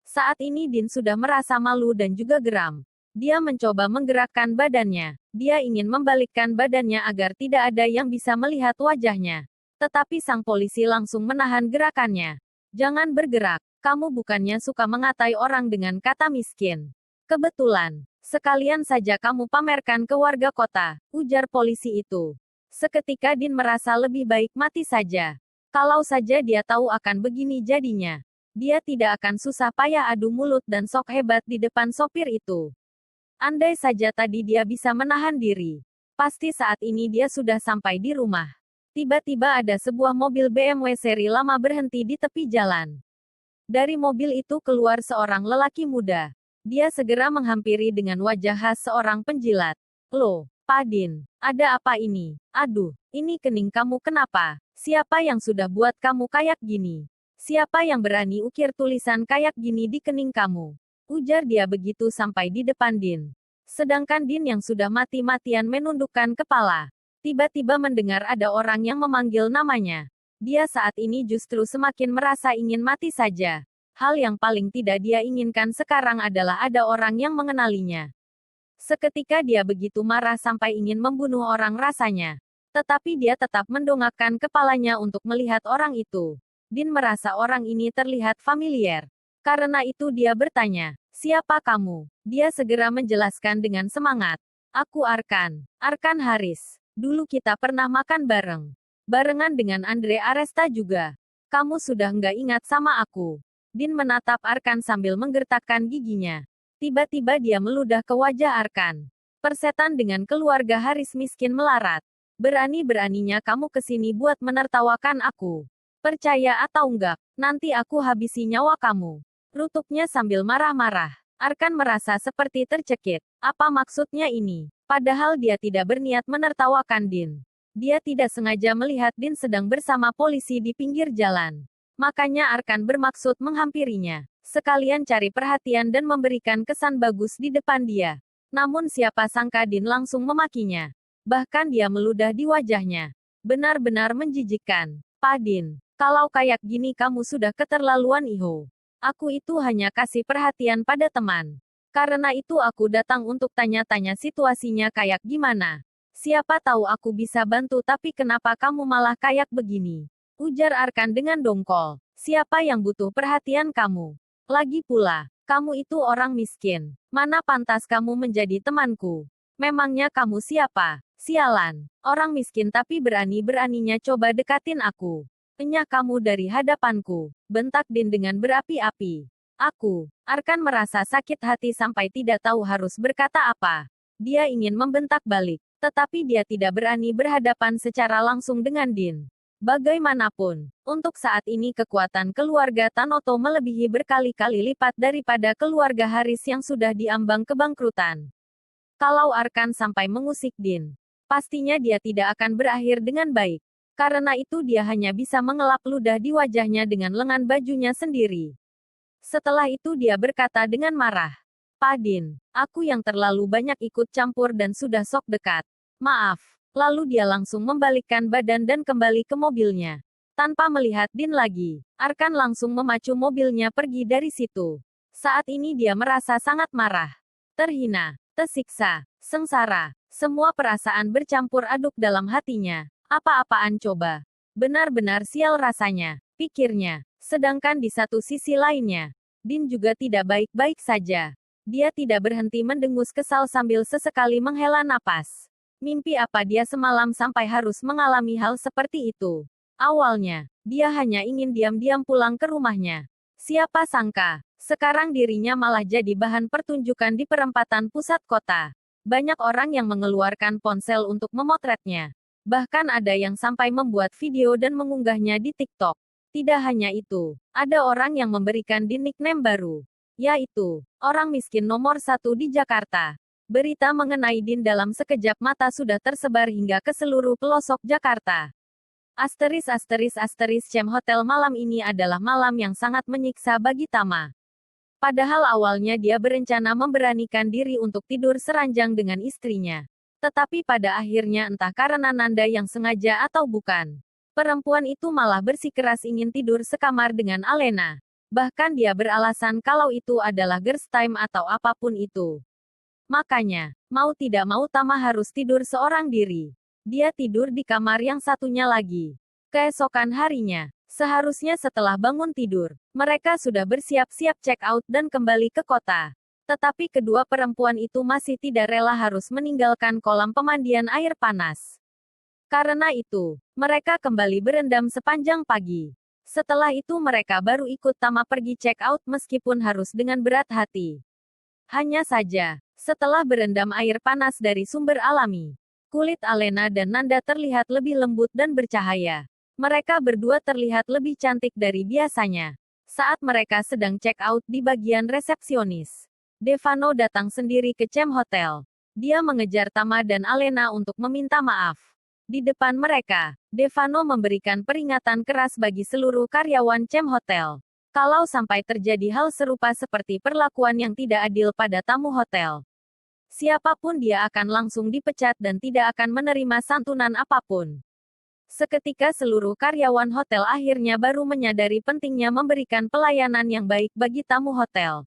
S1: Saat ini Din sudah merasa malu dan juga geram. Dia mencoba menggerakkan badannya. Dia ingin membalikkan badannya agar tidak ada yang bisa melihat wajahnya. Tetapi sang polisi langsung menahan gerakannya. Jangan bergerak. Kamu bukannya suka mengatai orang dengan kata miskin. Kebetulan, sekalian saja kamu pamerkan ke warga kota, ujar polisi itu. Seketika Din merasa lebih baik mati saja. Kalau saja dia tahu akan begini jadinya. Dia tidak akan susah payah adu mulut dan sok hebat di depan sopir itu. Andai saja tadi dia bisa menahan diri. Pasti saat ini dia sudah sampai di rumah. Tiba-tiba ada sebuah mobil BMW seri lama berhenti di tepi jalan. Dari mobil itu keluar seorang lelaki muda. Dia segera menghampiri dengan wajah khas seorang penjilat. Loh, Pak Din, ada apa ini? Aduh, ini kening kamu kenapa? Siapa yang sudah buat kamu kayak gini? Siapa yang berani ukir tulisan kayak gini di kening kamu? Ujar dia begitu sampai di depan Din. Sedangkan Din yang sudah mati-matian menundukkan kepala. Tiba-tiba mendengar ada orang yang memanggil namanya. Dia saat ini justru semakin merasa ingin mati saja. Hal yang paling tidak dia inginkan sekarang adalah ada orang yang mengenalinya. Seketika dia begitu marah sampai ingin membunuh orang rasanya. Tetapi dia tetap mendongakkan kepalanya untuk melihat orang itu. Din merasa orang ini terlihat familiar. Karena itu dia bertanya, siapa kamu? Dia segera menjelaskan dengan semangat. Aku Arkan. Arkan Haris. Dulu kita pernah makan bareng. Barengan dengan Andre Aresta juga. Kamu sudah nggak ingat sama aku. Din menatap Arkan sambil menggertakkan giginya. Tiba-tiba dia meludah ke wajah Arkan. Persetan dengan keluarga Haris miskin melarat. Berani-beraninya kamu kesini buat menertawakan aku. Percaya atau enggak, nanti aku habisi nyawa kamu. Rutuknya sambil marah-marah. Arkan merasa seperti tercekik. Apa maksudnya ini? Padahal dia tidak berniat menertawakan Din. Dia tidak sengaja melihat Din sedang bersama polisi di pinggir jalan. Makanya Arkan bermaksud menghampirinya. Sekalian cari perhatian dan memberikan kesan bagus di depan dia. Namun siapa sangka Din langsung memakinya. Bahkan dia meludah di wajahnya. Benar-benar menjijikkan. Pak Din, kalau kayak gini kamu sudah keterlaluan Iho. Aku itu hanya kasih perhatian pada teman. Karena itu aku datang untuk tanya-tanya situasinya kayak gimana. Siapa tahu aku bisa bantu tapi kenapa kamu malah kayak begini? Ujar Arkan dengan dongkol. Siapa yang butuh perhatian kamu? Lagi pula, kamu itu orang miskin. Mana pantas kamu menjadi temanku? Memangnya kamu siapa? Sialan. Orang miskin tapi berani-beraninya coba dekatin aku. Enyah kamu dari hadapanku, bentak Din dengan berapi-api. Aku, Arkan merasa sakit hati sampai tidak tahu harus berkata apa. Dia ingin membentak balik, tetapi dia tidak berani berhadapan secara langsung dengan Din. Bagaimanapun, untuk saat ini kekuatan keluarga Tanoto melebihi berkali-kali lipat daripada keluarga Haris yang sudah diambang kebangkrutan. Kalau Arkan sampai mengusik Din, pastinya dia tidak akan berakhir dengan baik. Karena itu dia hanya bisa mengelap ludah di wajahnya dengan lengan bajunya sendiri. Setelah itu dia berkata dengan marah. Pak Din, aku yang terlalu banyak ikut campur dan sudah sok dekat. Maaf. Lalu dia langsung membalikkan badan dan kembali ke mobilnya. Tanpa melihat Din lagi, Arkan langsung memacu mobilnya pergi dari situ. Saat ini dia merasa sangat marah. Terhina, tersiksa, sengsara. Semua perasaan bercampur aduk dalam hatinya. Apa-apaan coba? Benar-benar sial rasanya, pikirnya. Sedangkan di satu sisi lainnya, Din juga tidak baik-baik saja. Dia tidak berhenti mendengus kesal sambil sesekali menghela napas. Mimpi apa dia semalam sampai harus mengalami hal seperti itu? Awalnya, dia hanya ingin diam-diam pulang ke rumahnya. Siapa sangka, sekarang dirinya malah jadi bahan pertunjukan di perempatan pusat kota. Banyak orang yang mengeluarkan ponsel untuk memotretnya. Bahkan ada yang sampai membuat video dan mengunggahnya di TikTok. Tidak hanya itu, ada orang yang memberikan Din nickname baru, yaitu orang miskin nomor satu di Jakarta. Berita mengenai Din dalam sekejap mata sudah tersebar hingga ke seluruh pelosok Jakarta. Cem Hotel malam ini adalah malam yang sangat menyiksa bagi Tama. Padahal awalnya dia berencana memberanikan diri untuk tidur seranjang dengan istrinya. Tetapi pada akhirnya entah karena Nanda yang sengaja atau bukan, perempuan itu malah bersikeras ingin tidur sekamar dengan Alena. Bahkan dia beralasan kalau itu adalah girls time atau apapun itu. Makanya, mau tidak mau Tama harus tidur seorang diri. Dia tidur di kamar yang satunya lagi. Keesokan harinya, seharusnya setelah bangun tidur, mereka sudah bersiap-siap check out dan kembali ke kota. Tetapi kedua perempuan itu masih tidak rela harus meninggalkan kolam pemandian air panas. Karena itu, mereka kembali berendam sepanjang pagi. Setelah itu mereka baru ikut Tama pergi check out meskipun harus dengan berat hati. Hanya saja, setelah berendam air panas dari sumber alami, kulit Alena dan Nanda terlihat lebih lembut dan bercahaya. Mereka berdua terlihat lebih cantik dari biasanya. Saat mereka sedang check out di bagian resepsionis, Devano datang sendiri ke Cem Hotel. Dia mengejar Tama dan Alena untuk meminta maaf. Di depan mereka, Devano memberikan peringatan keras bagi seluruh karyawan Cem Hotel. Kalau sampai terjadi hal serupa seperti perlakuan yang tidak adil pada tamu hotel, siapapun dia akan langsung dipecat dan tidak akan menerima santunan apapun. Seketika seluruh karyawan hotel akhirnya baru menyadari pentingnya memberikan pelayanan yang baik bagi tamu hotel.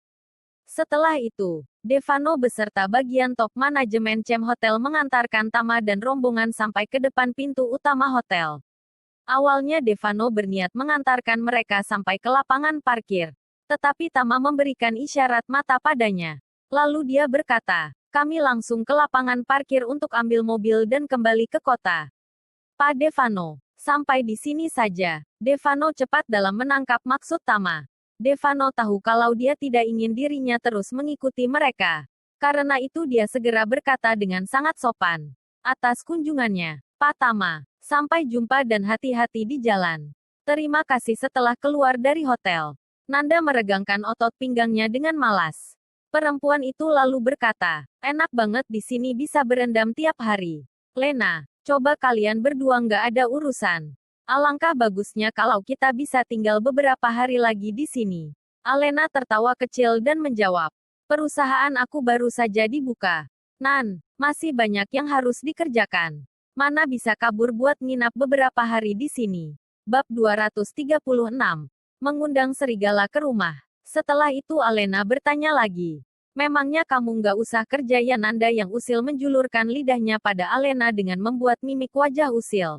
S1: Setelah itu, Devano beserta bagian top manajemen Cem Hotel mengantarkan Tama dan rombongan sampai ke depan pintu utama hotel. Awalnya Devano berniat mengantarkan mereka sampai ke lapangan parkir. Tetapi Tama memberikan isyarat mata padanya. Lalu dia berkata, kami langsung ke lapangan parkir untuk ambil mobil dan kembali ke kota. Pak Devano, sampai di sini saja. Devano cepat dalam menangkap maksud Tama. Devano tahu kalau dia tidak ingin dirinya terus mengikuti mereka. Karena itu dia segera berkata dengan sangat sopan. Atas kunjungannya, Pak Tama. Sampai jumpa dan hati-hati di jalan. Terima kasih. Setelah keluar dari hotel, Nanda meregangkan otot pinggangnya dengan malas. Perempuan itu lalu berkata, enak banget di sini bisa berendam tiap hari. Lena, coba kalian berdua nggak ada urusan. Alangkah bagusnya kalau kita bisa tinggal beberapa hari lagi di sini. Alena tertawa kecil dan menjawab, perusahaan aku baru saja dibuka. Nan, masih banyak yang harus dikerjakan. Mana bisa kabur buat nginap beberapa hari di sini. Bab 236. Mengundang serigala ke rumah. Setelah itu Alena bertanya lagi. Memangnya kamu nggak usah kerja ya? Nanda yang usil menjulurkan lidahnya pada Alena dengan membuat mimik wajah usil.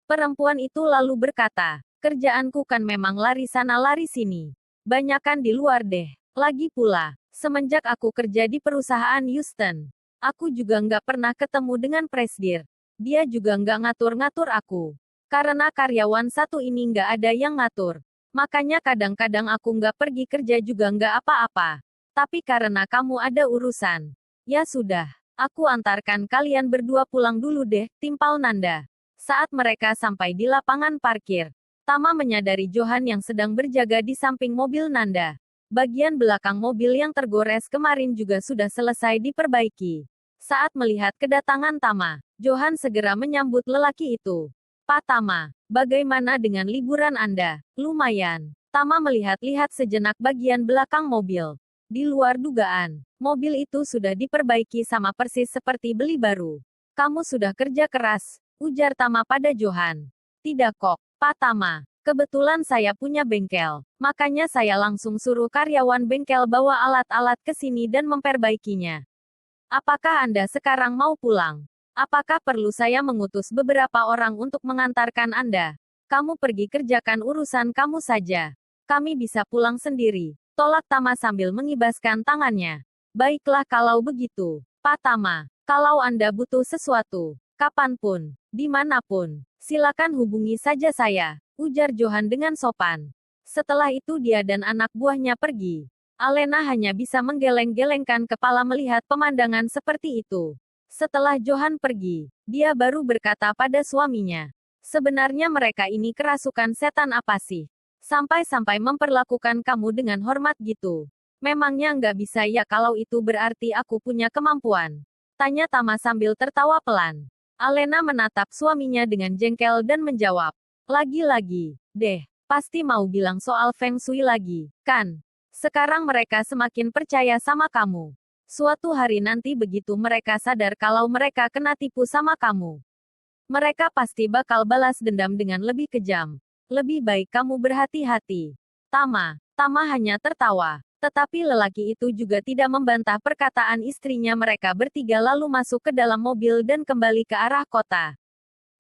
S1: Perempuan itu lalu berkata, kerjaanku kan memang lari sana lari sini. Banyakan di luar deh. Lagi pula, semenjak aku kerja di perusahaan Houston, aku juga nggak pernah ketemu dengan Presdir. Dia juga nggak ngatur-ngatur aku. Karena karyawan satu ini nggak ada yang ngatur. Makanya kadang-kadang aku nggak pergi kerja juga nggak apa-apa. Tapi karena kamu ada urusan. Ya sudah, aku antarkan kalian berdua pulang dulu deh, timpal Nanda. Saat mereka sampai di lapangan parkir, Tama menyadari Johan yang sedang berjaga di samping mobil Nanda. Bagian belakang mobil yang tergores kemarin juga sudah selesai diperbaiki. Saat melihat kedatangan Tama, Johan segera menyambut lelaki itu. Pak Tama, bagaimana dengan liburan Anda? Lumayan. Tama melihat-lihat sejenak bagian belakang mobil. Di luar dugaan, mobil itu sudah diperbaiki sama persis seperti beli baru. Kamu sudah kerja keras, ujar Tama pada Johan. Tidak kok, Pak Tama. Kebetulan saya punya bengkel, makanya saya langsung suruh karyawan bengkel bawa alat-alat ke sini dan memperbaikinya. Apakah Anda sekarang mau pulang? Apakah perlu saya mengutus beberapa orang untuk mengantarkan Anda? Kamu pergi kerjakan urusan kamu saja. Kami bisa pulang sendiri. Tolak Tama sambil mengibaskan tangannya. Baiklah kalau begitu, Pak Tama. Kalau Anda butuh sesuatu, kapanpun, dimanapun, silakan hubungi saja saya, ujar Johan dengan sopan. Setelah itu dia dan anak buahnya pergi. Alena hanya bisa menggeleng-gelengkan kepala melihat pemandangan seperti itu. Setelah Johan pergi, dia baru berkata pada suaminya, sebenarnya mereka ini kerasukan setan apa sih? Sampai-sampai memperlakukan kamu dengan hormat gitu. Memangnya nggak bisa ya kalau itu berarti aku punya kemampuan? Tanya Tama sambil tertawa pelan. Alena menatap suaminya dengan jengkel dan menjawab, lagi-lagi, deh, pasti mau bilang soal Feng Shui lagi, kan? Sekarang mereka semakin percaya sama kamu. Suatu hari nanti begitu mereka sadar kalau mereka kena tipu sama kamu, mereka pasti bakal balas dendam dengan lebih kejam. Lebih baik kamu berhati-hati. Tama hanya tertawa. Tetapi lelaki itu juga tidak membantah perkataan istrinya. Mereka bertiga lalu masuk ke dalam mobil dan kembali ke arah kota.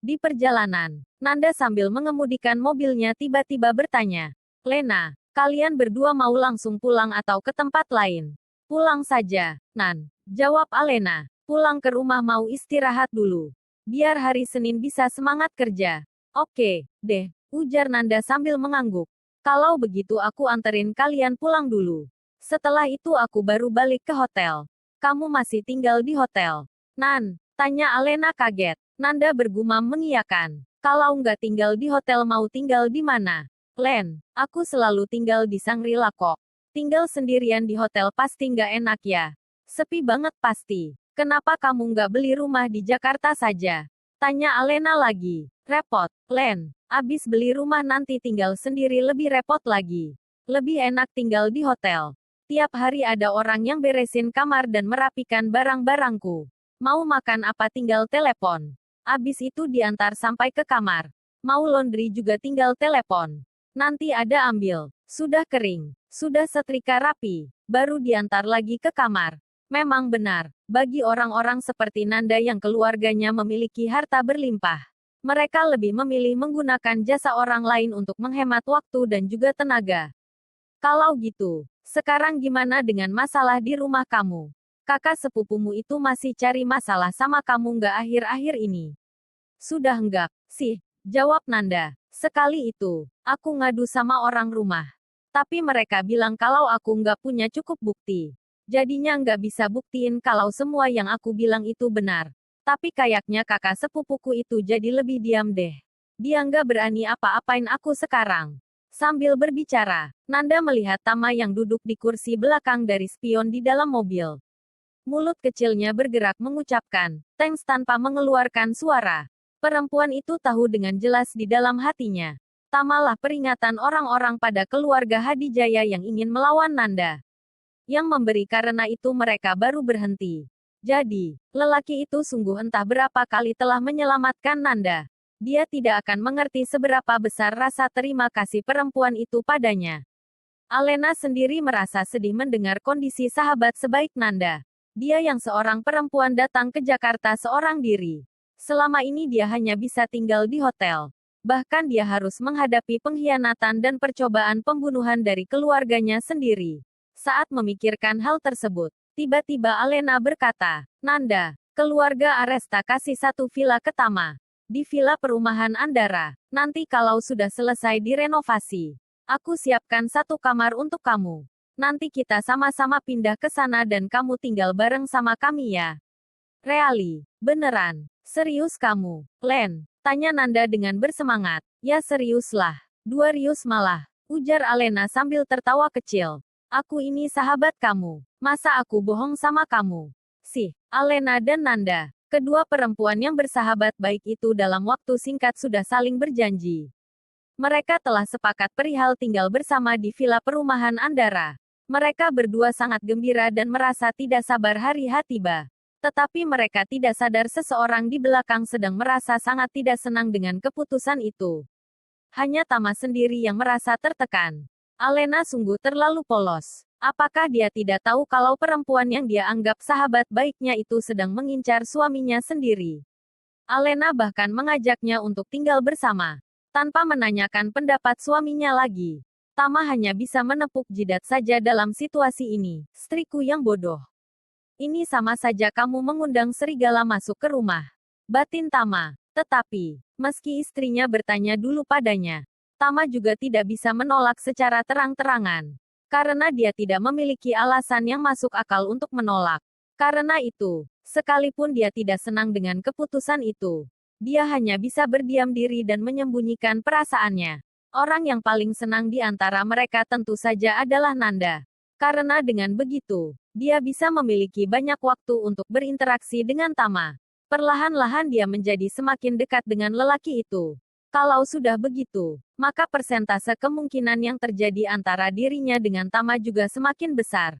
S1: Di perjalanan, Nanda sambil mengemudikan mobilnya tiba-tiba bertanya, Lena, kalian berdua mau langsung pulang atau ke tempat lain? Pulang saja, Nan. Jawab Alena. Pulang ke rumah mau istirahat dulu. Biar hari Senin bisa semangat kerja. Oke, deh, ujar Nanda sambil mengangguk. Kalau begitu aku anterin kalian pulang dulu. Setelah itu aku baru balik ke hotel. Kamu masih tinggal di hotel? Nan, tanya Alena kaget. Nanda bergumam mengiyakan. Kalau nggak tinggal di hotel mau tinggal di mana? Len, aku selalu tinggal di Shangri-La kok. Tinggal sendirian di hotel pasti nggak enak ya. Sepi banget pasti. Kenapa kamu nggak beli rumah di Jakarta saja? Tanya Alena lagi. Repot, Len. Abis beli rumah nanti tinggal sendiri lebih repot lagi. Lebih enak tinggal di hotel. Tiap hari ada orang yang beresin kamar dan merapikan barang-barangku. Mau makan apa tinggal telepon. Abis itu diantar sampai ke kamar. Mau laundry juga tinggal telepon. Nanti ada ambil. Sudah kering. Sudah setrika rapi. Baru diantar lagi ke kamar. Memang benar, bagi orang-orang seperti Nanda yang keluarganya memiliki harta berlimpah. Mereka lebih memilih menggunakan jasa orang lain untuk menghemat waktu dan juga tenaga. Kalau gitu, sekarang gimana dengan masalah di rumah kamu? Kakak sepupumu itu masih cari masalah sama kamu nggak akhir-akhir ini? Sudah enggak, sih, jawab Nanda. Sekali itu, aku ngadu sama orang rumah. Tapi mereka bilang kalau aku nggak punya cukup bukti. Jadinya nggak bisa buktiin kalau semua yang aku bilang itu benar. Tapi kayaknya kakak sepupuku itu jadi lebih diam deh. Dia nggak berani apa-apain aku sekarang. Sambil berbicara, Nanda melihat Tama yang duduk di kursi belakang dari spion di dalam mobil. Mulut kecilnya bergerak mengucapkan, thanks tanpa mengeluarkan suara. Perempuan itu tahu dengan jelas di dalam hatinya. Tamalah peringatan orang-orang pada keluarga Hadijaya yang ingin melawan Nanda. Yang memberi karena itu mereka baru berhenti. Jadi, lelaki itu sungguh entah berapa kali telah menyelamatkan Nanda. Dia tidak akan mengerti seberapa besar rasa terima kasih perempuan itu padanya. Alena sendiri merasa sedih mendengar kondisi sahabat sebaik Nanda. Dia yang seorang perempuan datang ke Jakarta seorang diri. Selama ini dia hanya bisa tinggal di hotel. Bahkan dia harus menghadapi pengkhianatan dan percobaan pembunuhan dari keluarganya sendiri. Saat memikirkan hal tersebut, tiba-tiba Alena berkata, Nanda, keluarga Aresta kasih satu villa ke Tama. Di villa perumahan Andara. Nanti kalau sudah selesai direnovasi, aku siapkan satu kamar untuk kamu. Nanti kita sama-sama pindah ke sana dan kamu tinggal bareng sama kami ya. Reali, beneran, serius kamu, Len? Tanya Nanda dengan bersemangat. Ya seriuslah, 2 rius malah, ujar Alena sambil tertawa kecil. Aku ini sahabat kamu, masa aku bohong sama kamu? Sih, Alena dan Nanda Kedua perempuan yang bersahabat baik itu dalam waktu singkat sudah saling berjanji. Mereka telah sepakat perihal tinggal bersama di villa perumahan Andara. Mereka berdua sangat gembira dan merasa tidak sabar hari H tiba. Tetapi mereka tidak sadar seseorang di belakang sedang merasa sangat tidak senang dengan keputusan itu. Hanya Tama sendiri yang merasa tertekan. Alena sungguh terlalu polos. Apakah dia tidak tahu kalau perempuan yang dia anggap sahabat baiknya itu sedang mengincar suaminya sendiri? Alena bahkan mengajaknya untuk tinggal bersama. Tanpa menanyakan pendapat suaminya lagi. Tama hanya bisa menepuk jidat saja dalam situasi ini. Istriku yang bodoh. Ini sama saja kamu mengundang serigala masuk ke rumah. Batin Tama. Tetapi, meski istrinya bertanya dulu padanya, Tama juga tidak bisa menolak secara terang-terangan. Karena dia tidak memiliki alasan yang masuk akal untuk menolak. Karena itu, sekalipun dia tidak senang dengan keputusan itu, dia hanya bisa berdiam diri dan menyembunyikan perasaannya. Orang yang paling senang di antara mereka tentu saja adalah Nanda. Karena dengan begitu, dia bisa memiliki banyak waktu untuk berinteraksi dengan Tama. Perlahan-lahan dia menjadi semakin dekat dengan lelaki itu. Kalau sudah begitu, maka persentase kemungkinan yang terjadi antara dirinya dengan Tama juga semakin besar.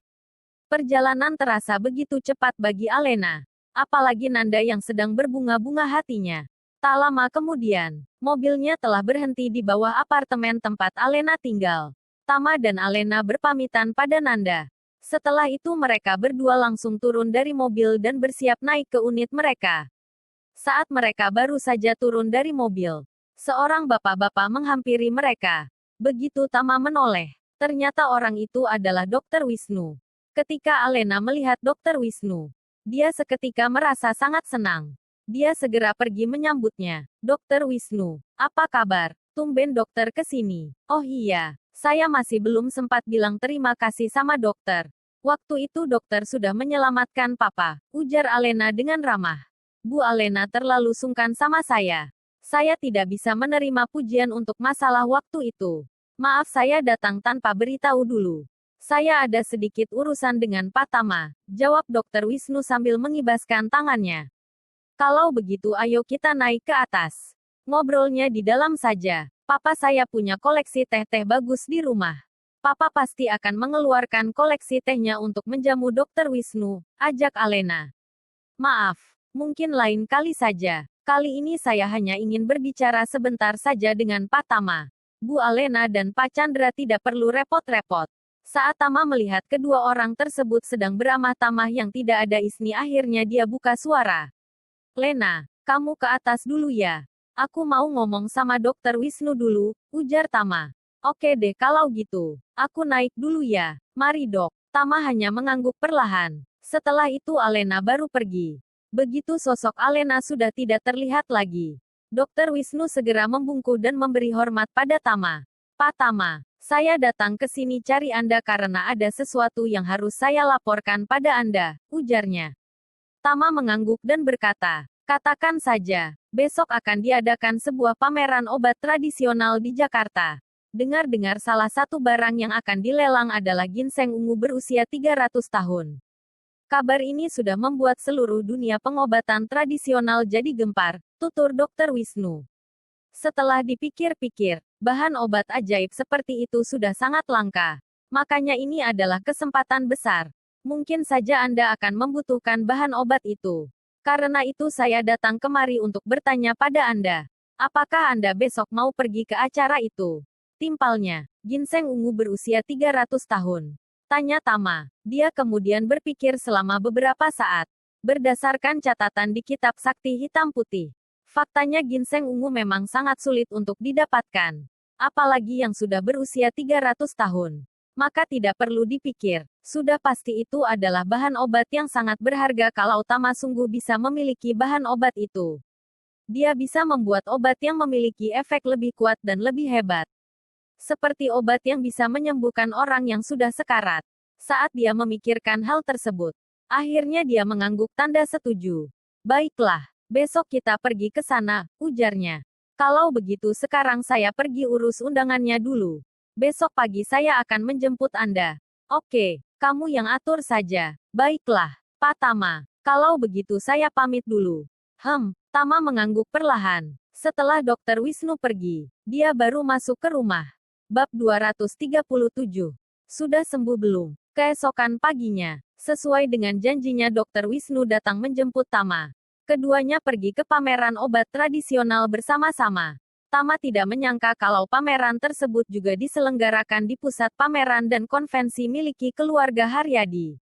S1: Perjalanan terasa begitu cepat bagi Alena. Apalagi Nanda yang sedang berbunga-bunga hatinya. Tak lama kemudian, mobilnya telah berhenti di bawah apartemen tempat Alena tinggal. Tama dan Alena berpamitan pada Nanda. Setelah itu mereka berdua langsung turun dari mobil dan bersiap naik ke unit mereka. Saat mereka baru saja turun dari mobil, seorang bapak-bapak menghampiri mereka. Begitu Tama menoleh, ternyata orang itu adalah Dr. Wisnu. Ketika Alena melihat Dr. Wisnu, dia seketika merasa sangat senang. Dia segera pergi menyambutnya. Dr. Wisnu, apa kabar? Tumben dokter ke sini. Oh iya, saya masih belum sempat bilang terima kasih sama dokter. Waktu itu dokter sudah menyelamatkan papa, ujar Alena dengan ramah. Bu Alena terlalu sungkan sama saya. Saya tidak bisa menerima pujian untuk masalah waktu itu. Maaf saya datang tanpa beritahu dulu. Saya ada sedikit urusan dengan Pak Tama, jawab Dr. Wisnu sambil mengibaskan tangannya. Kalau begitu ayo kita naik ke atas. Ngobrolnya di dalam saja. Papa saya punya koleksi teh-teh bagus di rumah. Papa pasti akan mengeluarkan koleksi tehnya untuk menjamu Dr. Wisnu, ajak Alena. Maaf, mungkin lain kali saja. Kali ini saya hanya ingin berbicara sebentar saja dengan Pak Tama. Bu Alena dan Pak Chandra tidak perlu repot-repot. Saat Tama melihat kedua orang tersebut sedang beramah tamah yang tidak ada isni, akhirnya dia buka suara. Lena, kamu ke atas dulu ya. Aku mau ngomong sama Dr. Wisnu dulu, ujar Tama. Oke deh kalau gitu. Aku naik dulu ya. Mari dok. Tama hanya mengangguk perlahan. Setelah itu Alena baru pergi. Begitu sosok Alena sudah tidak terlihat lagi. Dr. Wisnu segera membungkuk dan memberi hormat pada Tama. Pak Tama, saya datang ke sini cari Anda karena ada sesuatu yang harus saya laporkan pada Anda, ujarnya. Tama mengangguk dan berkata, katakan saja, besok akan diadakan sebuah pameran obat tradisional di Jakarta. Dengar-dengar salah satu barang yang akan dilelang adalah ginseng ungu berusia 300 tahun. Kabar ini sudah membuat seluruh dunia pengobatan tradisional jadi gempar, tutur Dr. Wisnu. Setelah dipikir-pikir, bahan obat ajaib seperti itu sudah sangat langka. Makanya ini adalah kesempatan besar. Mungkin saja Anda akan membutuhkan bahan obat itu. Karena itu saya datang kemari untuk bertanya pada Anda. Apakah Anda besok mau pergi ke acara itu? Timpalnya, ginseng ungu berusia 300 tahun. Tanya Tama. Dia kemudian berpikir selama beberapa saat. Berdasarkan catatan di kitab sakti hitam putih. Faktanya ginseng ungu memang sangat sulit untuk didapatkan. Apalagi yang sudah berusia 300 tahun. Maka tidak perlu dipikir, sudah pasti itu adalah bahan obat yang sangat berharga kalau Tama sungguh bisa memiliki bahan obat itu. Dia bisa membuat obat yang memiliki efek lebih kuat dan lebih hebat. Seperti obat yang bisa menyembuhkan orang yang sudah sekarat. Saat dia memikirkan hal tersebut, akhirnya dia mengangguk tanda setuju. Baiklah, besok kita pergi ke sana, ujarnya. Kalau begitu sekarang saya pergi urus undangannya dulu. Besok pagi saya akan menjemput Anda. Oke, kamu yang atur saja. Baiklah, Pak Tama. Kalau begitu saya pamit dulu. Tama mengangguk perlahan. Setelah Dokter Wisnu pergi, dia baru masuk ke rumah. Bab 237. Sudah sembuh belum? Keesokan paginya, sesuai dengan janjinya Dokter Wisnu datang menjemput Tama. Keduanya pergi ke pameran obat tradisional bersama-sama. Tama tidak menyangka kalau pameran tersebut juga diselenggarakan di pusat pameran dan konvensi miliki keluarga Haryadi.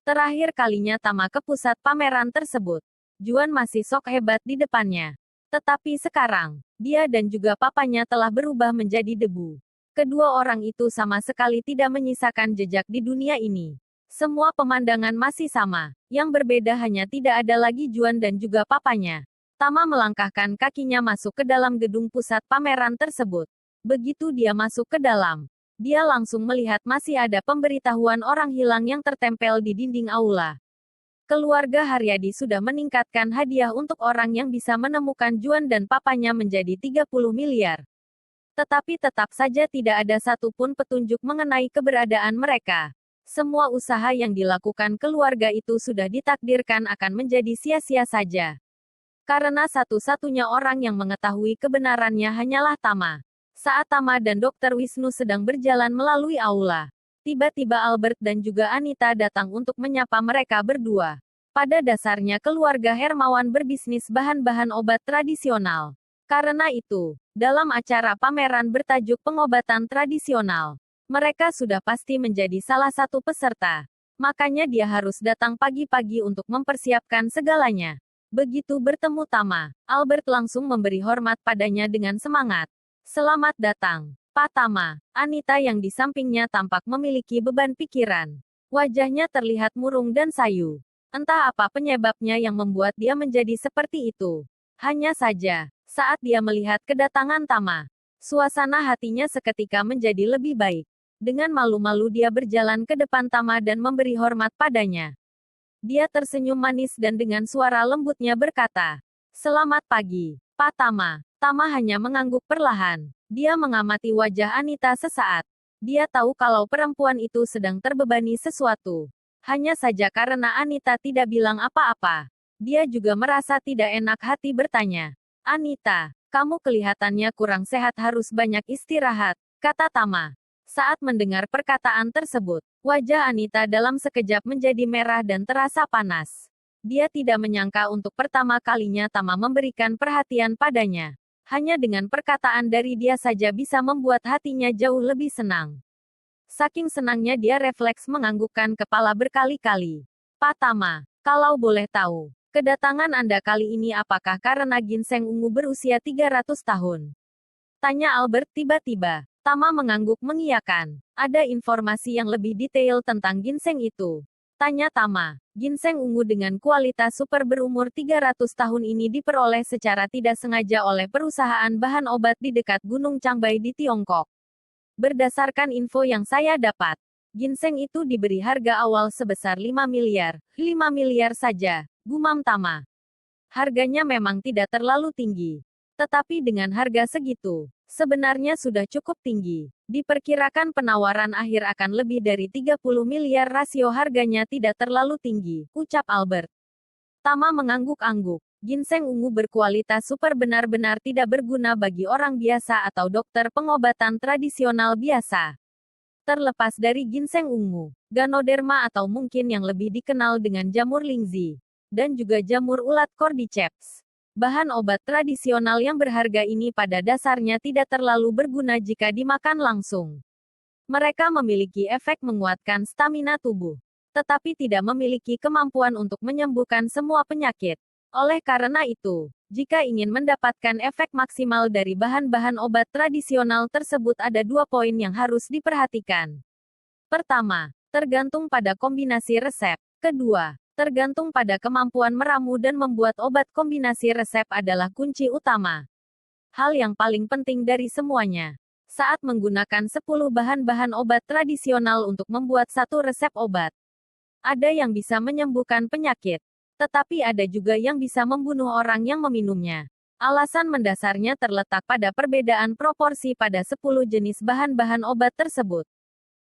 S1: Terakhir kalinya Tama ke pusat pameran tersebut, Juan masih sok hebat di depannya. Tetapi sekarang, dia dan juga papanya telah berubah menjadi debu. Kedua orang itu sama sekali tidak menyisakan jejak di dunia ini. Semua pemandangan masih sama. Yang berbeda hanya tidak ada lagi Juan dan juga papanya. Tama melangkahkan kakinya masuk ke dalam gedung pusat pameran tersebut. Begitu dia masuk ke dalam, dia langsung melihat masih ada pemberitahuan orang hilang yang tertempel di dinding aula. Keluarga Haryadi sudah meningkatkan hadiah untuk orang yang bisa menemukan Juan dan papanya menjadi 30 miliar. Tetapi tetap saja tidak ada satupun petunjuk mengenai keberadaan mereka. Semua usaha yang dilakukan keluarga itu sudah ditakdirkan akan menjadi sia-sia saja. Karena satu-satunya orang yang mengetahui kebenarannya hanyalah Tama. Saat Tama dan Dokter Wisnu sedang berjalan melalui aula, tiba-tiba Albert dan juga Anita datang untuk menyapa mereka berdua. Pada dasarnya keluarga Hermawan berbisnis bahan-bahan obat tradisional. Karena itu, dalam acara pameran bertajuk pengobatan tradisional, mereka sudah pasti menjadi salah satu peserta. Makanya dia harus datang pagi-pagi untuk mempersiapkan segalanya. Begitu bertemu Tama, Albert langsung memberi hormat padanya dengan semangat. Selamat datang, Pak Tama. Anita yang di sampingnya tampak memiliki beban pikiran. Wajahnya terlihat murung dan sayu. Entah apa penyebabnya yang membuat dia menjadi seperti itu. Hanya saja, saat dia melihat kedatangan Tama, suasana hatinya seketika menjadi lebih baik. Dengan malu-malu dia berjalan ke depan Tama dan memberi hormat padanya. Dia tersenyum manis dan dengan suara lembutnya berkata, "Selamat pagi, Pak Tama." Tama hanya mengangguk perlahan. Dia mengamati wajah Anita sesaat. Dia tahu kalau perempuan itu sedang terbebani sesuatu. Hanya saja karena Anita tidak bilang apa-apa, dia juga merasa tidak enak hati bertanya, "Anita, kamu kelihatannya kurang sehat, harus banyak istirahat," kata Tama. Saat mendengar perkataan tersebut, wajah Anita dalam sekejap menjadi merah dan terasa panas. Dia tidak menyangka untuk pertama kalinya Tama memberikan perhatian padanya. Hanya dengan perkataan dari dia saja bisa membuat hatinya jauh lebih senang. Saking senangnya dia refleks menganggukkan kepala berkali-kali. "Pak Tama, kalau boleh tahu, kedatangan Anda kali ini apakah karena ginseng ungu berusia 300 tahun?" Tanya Albert tiba-tiba. Tama mengangguk mengiyakan. "Ada informasi yang lebih detail tentang ginseng itu?" Tanya Tama. "Ginseng ungu dengan kualitas super berumur 300 tahun ini diperoleh secara tidak sengaja oleh perusahaan bahan obat di dekat Gunung Cangbai di Tiongkok. Berdasarkan info yang saya dapat, ginseng itu diberi harga awal sebesar 5 miliar. 5 miliar saja, gumam Tama. Harganya memang tidak terlalu tinggi. Tetapi dengan harga segitu, sebenarnya sudah cukup tinggi. Diperkirakan penawaran akhir akan lebih dari 30 miliar, rasio harganya tidak terlalu tinggi, ucap Albert. Tama mengangguk-angguk. Ginseng ungu berkualitas super benar-benar tidak berguna bagi orang biasa atau dokter pengobatan tradisional biasa. Terlepas dari ginseng ungu, Ganoderma atau mungkin yang lebih dikenal dengan jamur lingzi, dan juga jamur ulat cordyceps. Bahan obat tradisional yang berharga ini pada dasarnya tidak terlalu berguna jika dimakan langsung. Mereka memiliki efek menguatkan stamina tubuh, tetapi tidak memiliki kemampuan untuk menyembuhkan semua penyakit. Oleh karena itu, jika ingin mendapatkan efek maksimal dari bahan-bahan obat tradisional tersebut ada 2 poin yang harus diperhatikan. Pertama, tergantung pada kombinasi resep. Kedua, tergantung pada kemampuan meramu dan membuat obat. Kombinasi resep adalah kunci utama. Hal yang paling penting dari semuanya. Saat menggunakan 10 bahan-bahan obat tradisional untuk membuat satu resep obat, ada yang bisa menyembuhkan penyakit, tetapi ada juga yang bisa membunuh orang yang meminumnya. Alasan mendasarnya terletak pada perbedaan proporsi pada 10 jenis bahan-bahan obat tersebut.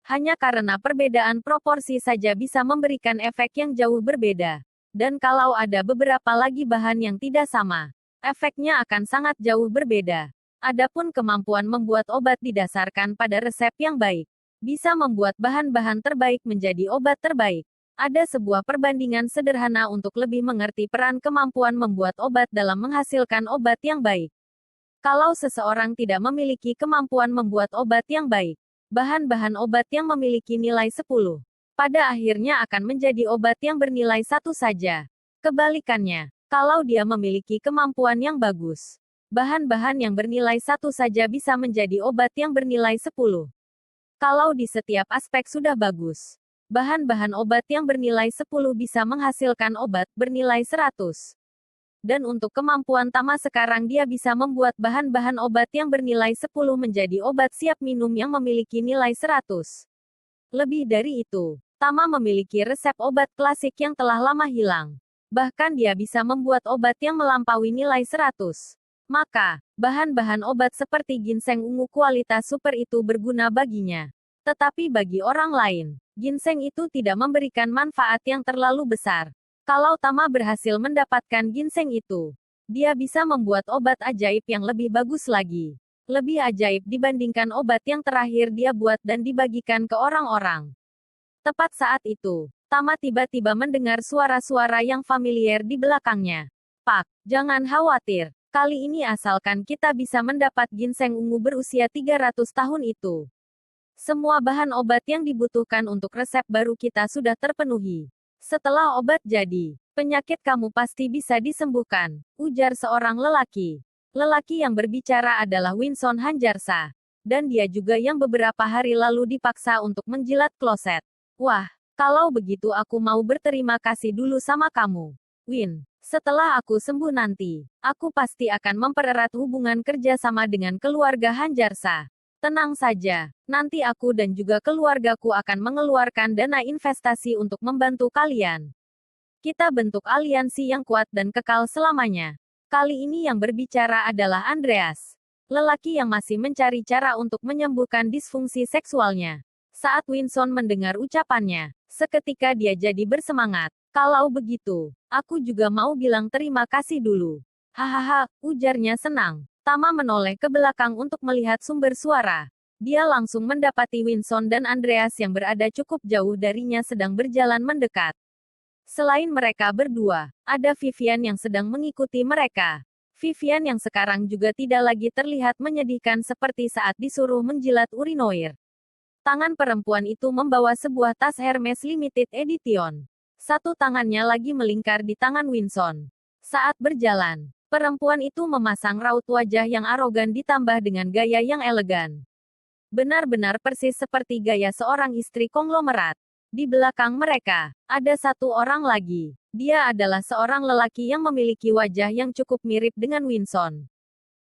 S1: Hanya karena perbedaan proporsi saja bisa memberikan efek yang jauh berbeda. Dan kalau ada beberapa lagi bahan yang tidak sama, efeknya akan sangat jauh berbeda. Adapun kemampuan membuat obat didasarkan pada resep yang baik, bisa membuat bahan-bahan terbaik menjadi obat terbaik. Ada sebuah perbandingan sederhana untuk lebih mengerti peran kemampuan membuat obat dalam menghasilkan obat yang baik. Kalau seseorang tidak memiliki kemampuan membuat obat yang baik, bahan-bahan obat yang memiliki nilai 10, pada akhirnya akan menjadi obat yang bernilai 1 saja. Kebalikannya, kalau dia memiliki kemampuan yang bagus, bahan-bahan yang bernilai 1 saja bisa menjadi obat yang bernilai 10. Kalau di setiap aspek sudah bagus, bahan-bahan obat yang bernilai 10 bisa menghasilkan obat bernilai 100. Dan untuk kemampuan Tama sekarang dia bisa membuat bahan-bahan obat yang bernilai 10 menjadi obat siap minum yang memiliki nilai 100. Lebih dari itu, Tama memiliki resep obat klasik yang telah lama hilang. Bahkan dia bisa membuat obat yang melampaui nilai 100. Maka, bahan-bahan obat seperti ginseng ungu kualitas super itu berguna baginya. Tetapi bagi orang lain, ginseng itu tidak memberikan manfaat yang terlalu besar. Kalau Tama berhasil mendapatkan ginseng itu, dia bisa membuat obat ajaib yang lebih bagus lagi. Lebih ajaib dibandingkan obat yang terakhir dia buat dan dibagikan ke orang-orang. Tepat saat itu, Tama tiba-tiba mendengar suara-suara yang familiar di belakangnya. Pak, jangan khawatir. Kali ini asalkan kita bisa mendapat ginseng ungu berusia 300 tahun itu. Semua bahan obat yang dibutuhkan untuk resep baru kita sudah terpenuhi. Setelah obat jadi, penyakit kamu pasti bisa disembuhkan, ujar seorang lelaki. Lelaki yang berbicara adalah Winson Hanjarsa. Dan dia juga yang beberapa hari lalu dipaksa untuk menjilat kloset. Wah, kalau begitu aku mau berterima kasih dulu sama kamu, Win. Setelah aku sembuh nanti, aku pasti akan mempererat hubungan kerja sama dengan keluarga Hanjarsa. Tenang saja, nanti aku dan juga keluargaku akan mengeluarkan dana investasi untuk membantu kalian. Kita bentuk aliansi yang kuat dan kekal selamanya. Kali ini yang berbicara adalah Andreas. Lelaki yang masih mencari cara untuk menyembuhkan disfungsi seksualnya. Saat Winson mendengar ucapannya, seketika dia jadi bersemangat. Kalau begitu, aku juga mau bilang terima kasih dulu. Hahaha, ujarnya senang. Tama menoleh ke belakang untuk melihat sumber suara. Dia langsung mendapati Winson dan Andreas yang berada cukup jauh darinya sedang berjalan mendekat. Selain mereka berdua, ada Vivian yang sedang mengikuti mereka. Vivian yang sekarang juga tidak lagi terlihat menyedihkan seperti saat disuruh menjilat urinoir. Tangan perempuan itu membawa sebuah tas Hermes Limited Edition. Satu tangannya lagi melingkar di tangan Winson. Saat berjalan, perempuan itu memasang raut wajah yang arogan ditambah dengan gaya yang elegan. Benar-benar persis seperti gaya seorang istri konglomerat. Di belakang mereka, ada satu orang lagi. Dia adalah seorang lelaki yang memiliki wajah yang cukup mirip dengan Winson.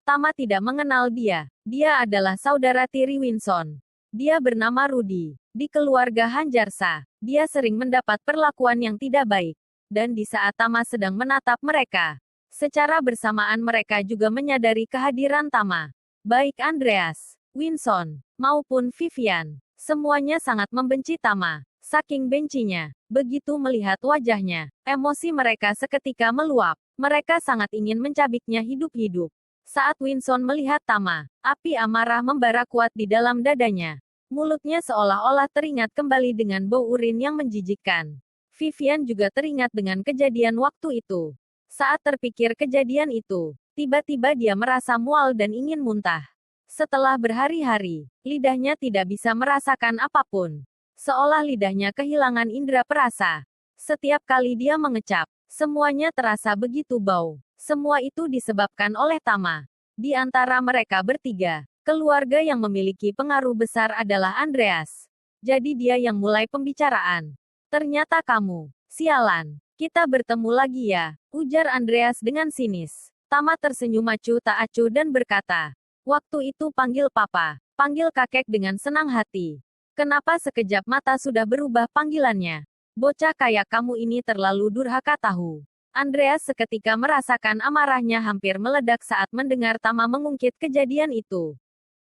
S1: Tama tidak mengenal dia. Dia adalah saudara tiri Winson. Dia bernama Rudy. Di keluarga Hanjarsa, dia sering mendapat perlakuan yang tidak baik. Dan di saat Tama sedang menatap mereka, secara bersamaan mereka juga menyadari kehadiran Tama. Baik Andreas, Winson, maupun Vivian, semuanya sangat membenci Tama. Saking bencinya, begitu melihat wajahnya, emosi mereka seketika meluap. Mereka sangat ingin mencabiknya hidup-hidup. Saat Winson melihat Tama, api amarah membara kuat di dalam dadanya. Mulutnya seolah-olah teringat kembali dengan bau urin yang menjijikkan. Vivian juga teringat dengan kejadian waktu itu. Saat terpikir kejadian itu, tiba-tiba dia merasa mual dan ingin muntah. Setelah berhari-hari, lidahnya tidak bisa merasakan apapun. Seolah lidahnya kehilangan indera perasa. Setiap kali dia mengecap, semuanya terasa begitu bau. Semua itu disebabkan oleh Tama. Di antara mereka bertiga, keluarga yang memiliki pengaruh besar adalah Andreas. Jadi dia yang mulai pembicaraan. Ternyata kamu, sialan. Kita bertemu lagi ya, ujar Andreas dengan sinis. Tama tersenyum acuh tak acuh dan berkata, waktu itu panggil papa, panggil kakek dengan senang hati. Kenapa sekejap mata sudah berubah panggilannya? Bocah kayak kamu ini terlalu durhaka tahu. Andreas seketika merasakan amarahnya hampir meledak saat mendengar Tama mengungkit kejadian itu.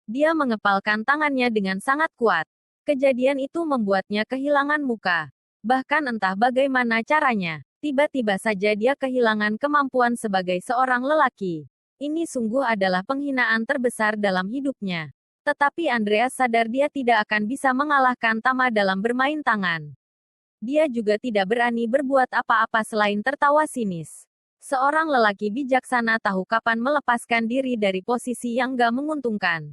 S1: Dia mengepalkan tangannya dengan sangat kuat. Kejadian itu membuatnya kehilangan muka. Bahkan entah bagaimana caranya, Tiba-tiba saja dia kehilangan kemampuan sebagai seorang lelaki. Ini sungguh adalah penghinaan terbesar dalam hidupnya. Tetapi Andreas sadar dia tidak akan bisa mengalahkan Tama dalam bermain tangan. Dia juga tidak berani berbuat apa-apa selain tertawa sinis. Seorang lelaki bijaksana tahu kapan melepaskan diri dari posisi yang gak menguntungkan.